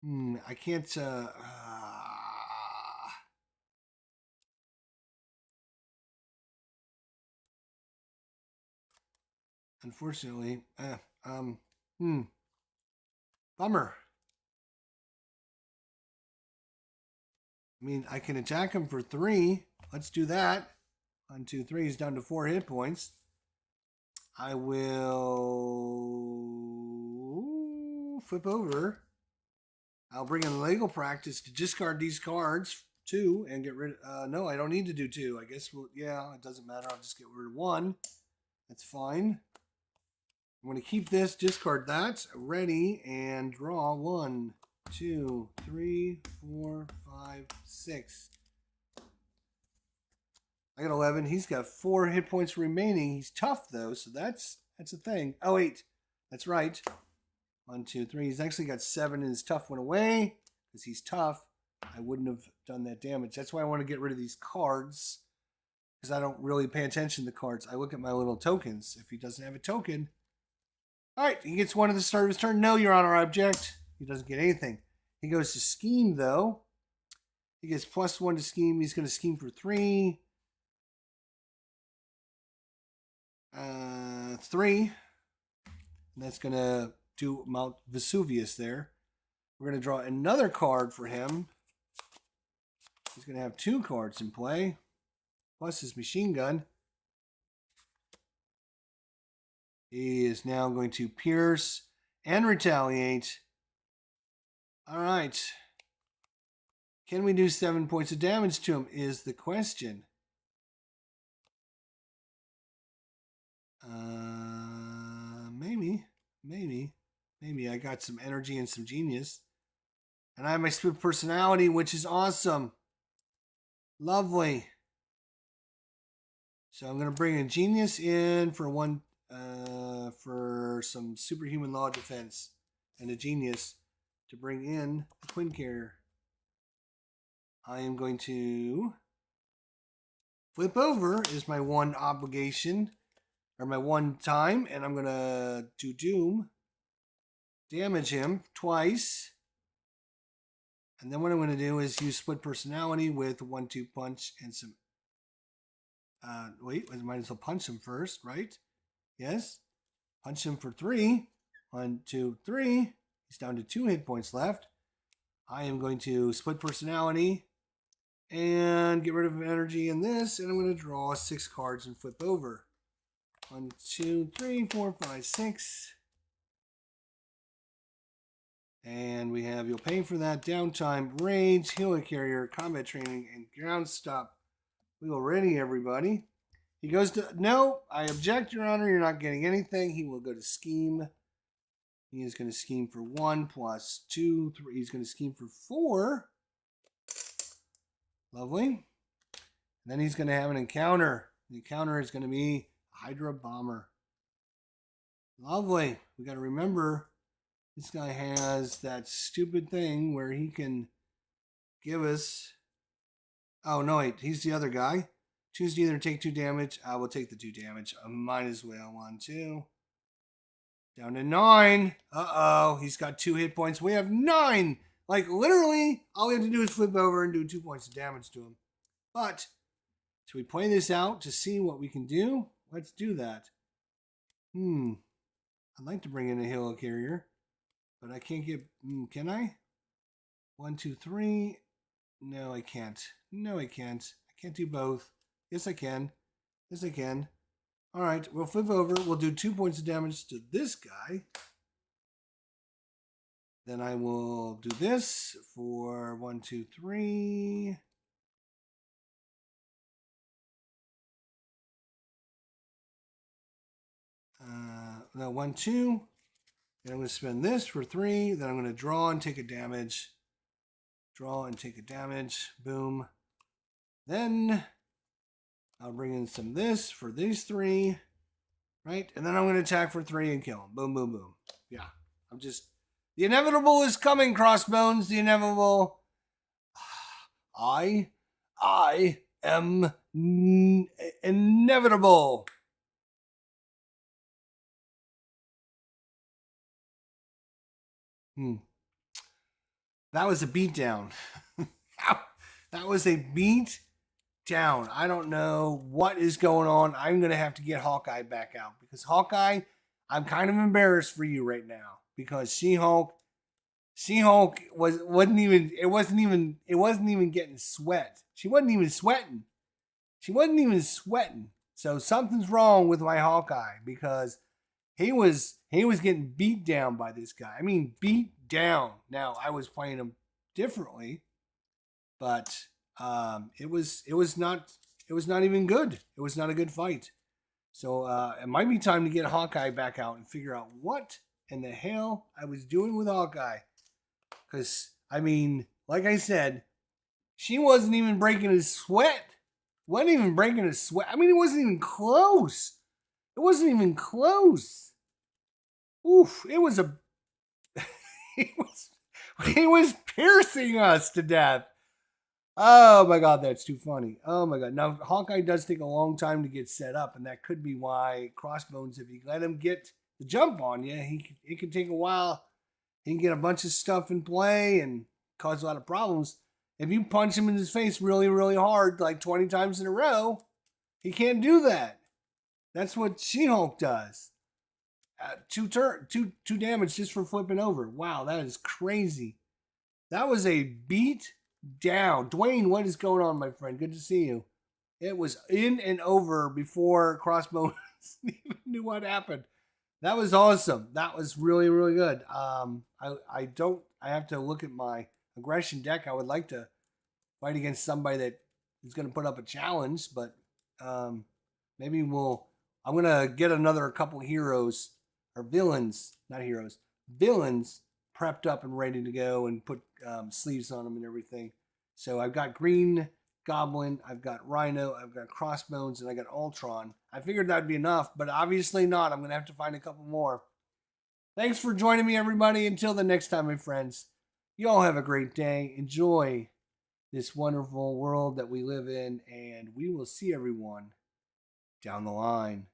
I can't... Unfortunately, bummer. I mean, I can attack him for 3. Let's do that. 1, 2, 3. He's down to 4 hit points. I will flip over. I'll bring in legal practice to discard these cards, 2, and get rid of... no, I don't need to do 2. I guess, yeah, it doesn't matter. I'll just get rid of 1. That's fine. I'm going to keep this, discard that, ready, and draw 1, 2, 3, 4, 5, 6. I got 11. He's got 4 hit points remaining. He's tough, though, so that's a thing. Oh, wait. That's right. 1, 2, 3. He's actually got 7, and his tough went away because he's tough. I wouldn't have done that damage. That's why I want to get rid of these cards because I don't really pay attention to cards. I look at my little tokens. If he doesn't have a token... All right, he gets 1 at the start of his turn. No, Your Honor, object. He doesn't get anything. He goes to scheme, though. He gets +1 to scheme. He's going to scheme for 3. 3. And that's going to do Mount Vesuvius there. We're going to draw another card for him. He's going to have 2 cards in play, plus his machine gun. He is now going to pierce and retaliate. All right. Can we do 7 points of damage to him is the question. Maybe. I got some energy and some genius. And I have my split personality, which is awesome. Lovely. So I'm going to bring a genius in for 1... for some superhuman law defense and a genius to bring in the Quinn carrier. I am going to flip over is my 1 obligation or my 1 time, and I'm going to do doom, damage him twice, and then what I'm going to do is use split personality with 1-2 punch and some wait, I might as well punch him first, right? Yes. Punch him for 3. 1, 2, 3. He's down to 2 hit points left. I am going to split personality and get rid of energy in this, and I'm going to draw 6 cards and flip over. 1, 2, 3, 4, 5, 6. And we have you'll pay for that, downtime, rage, helicarrier, combat training, and ground stop. We will ready everybody. He goes to, no, I object, Your Honor, you're not getting anything. He will go to scheme. He is going to scheme for 1 plus 2, 3. He's going to scheme for 4. Lovely. And then he's going to have an encounter. The encounter is going to be Hydra Bomber. Lovely. We got to remember, this guy has that stupid thing where he can give us... Oh, no, wait. He's the other guy. Choose to either take 2 damage. I will take the 2 damage. I might as well. 1, 2. Down to 9. Uh-oh. He's got 2 hit points. We have 9. Like, literally, all we have to do is flip over and do 2 points of damage to him. But, should we play this out to see what we can do? Let's do that. I'd like to bring in a helicarrier. But I can't get... can I? 1, 2, 3. No, I can't. No, I can't. I can't do both. Yes, I can. Yes, I can. All right, we'll flip over. We'll do 2 points of damage to this guy. Then I will do this for 1, 2, 3. No, 1, 2. Then I'm going to spend this for 3. Then I'm going to draw and take a damage. Draw and take a damage. Boom. Then I'll bring in some of this for these 3. Right? And then I'm going to attack for 3 and kill him. Boom, boom, boom. Yeah. I'm just... The inevitable is coming, Crossbones. The inevitable. I am inevitable. That was a beatdown. That was a beat down. I don't know what is going on. I'm going to have to get Hawkeye back out because Hawkeye, I'm kind of embarrassed for you right now because She-Hulk wasn't even getting sweat. She wasn't even sweating. So something's wrong with my Hawkeye because he was getting beat down by this guy. I mean, beat down. Now I was playing him differently, but it was not even good. It was not a good fight. So it might be time to get Hawkeye back out and figure out what in the hell I was doing with Hawkeye. Because I mean, like I said, she wasn't even breaking his sweat. Wasn't even breaking his sweat. I mean, it wasn't even close. It wasn't even close. Oof! It was a. he was piercing us to death. Oh my God, that's too funny. Oh my God. Now, Hawkeye does take a long time to get set up, and that could be why Crossbones, if you let him get the jump on you, it can take a while. He can get a bunch of stuff in play and cause a lot of problems. If you punch him in his face really, really hard, like 20 times in a row, he can't do that. That's what She-Hulk does. 2 damage just for flipping over. Wow, that is crazy. That was a beat down. Dwayne, what is going on, my friend? Good to see you. It was in and over before Crossbones even knew what happened. That was awesome. That was really, really good. I have to look at my aggression deck. I would like to fight against somebody that is going to put up a challenge, but maybe I'm going to get another couple heroes or villains, not heroes, villains prepped up and ready to go and put sleeves on them and everything. So I've got Green Goblin, I've got Rhino, I've got Crossbones, and I got Ultron. I figured that'd be enough, but obviously not. I'm going to have to find a couple more. Thanks for joining me, everybody. Until the next time, my friends, you all have a great day. Enjoy this wonderful world that we live in, and we will see everyone down the line.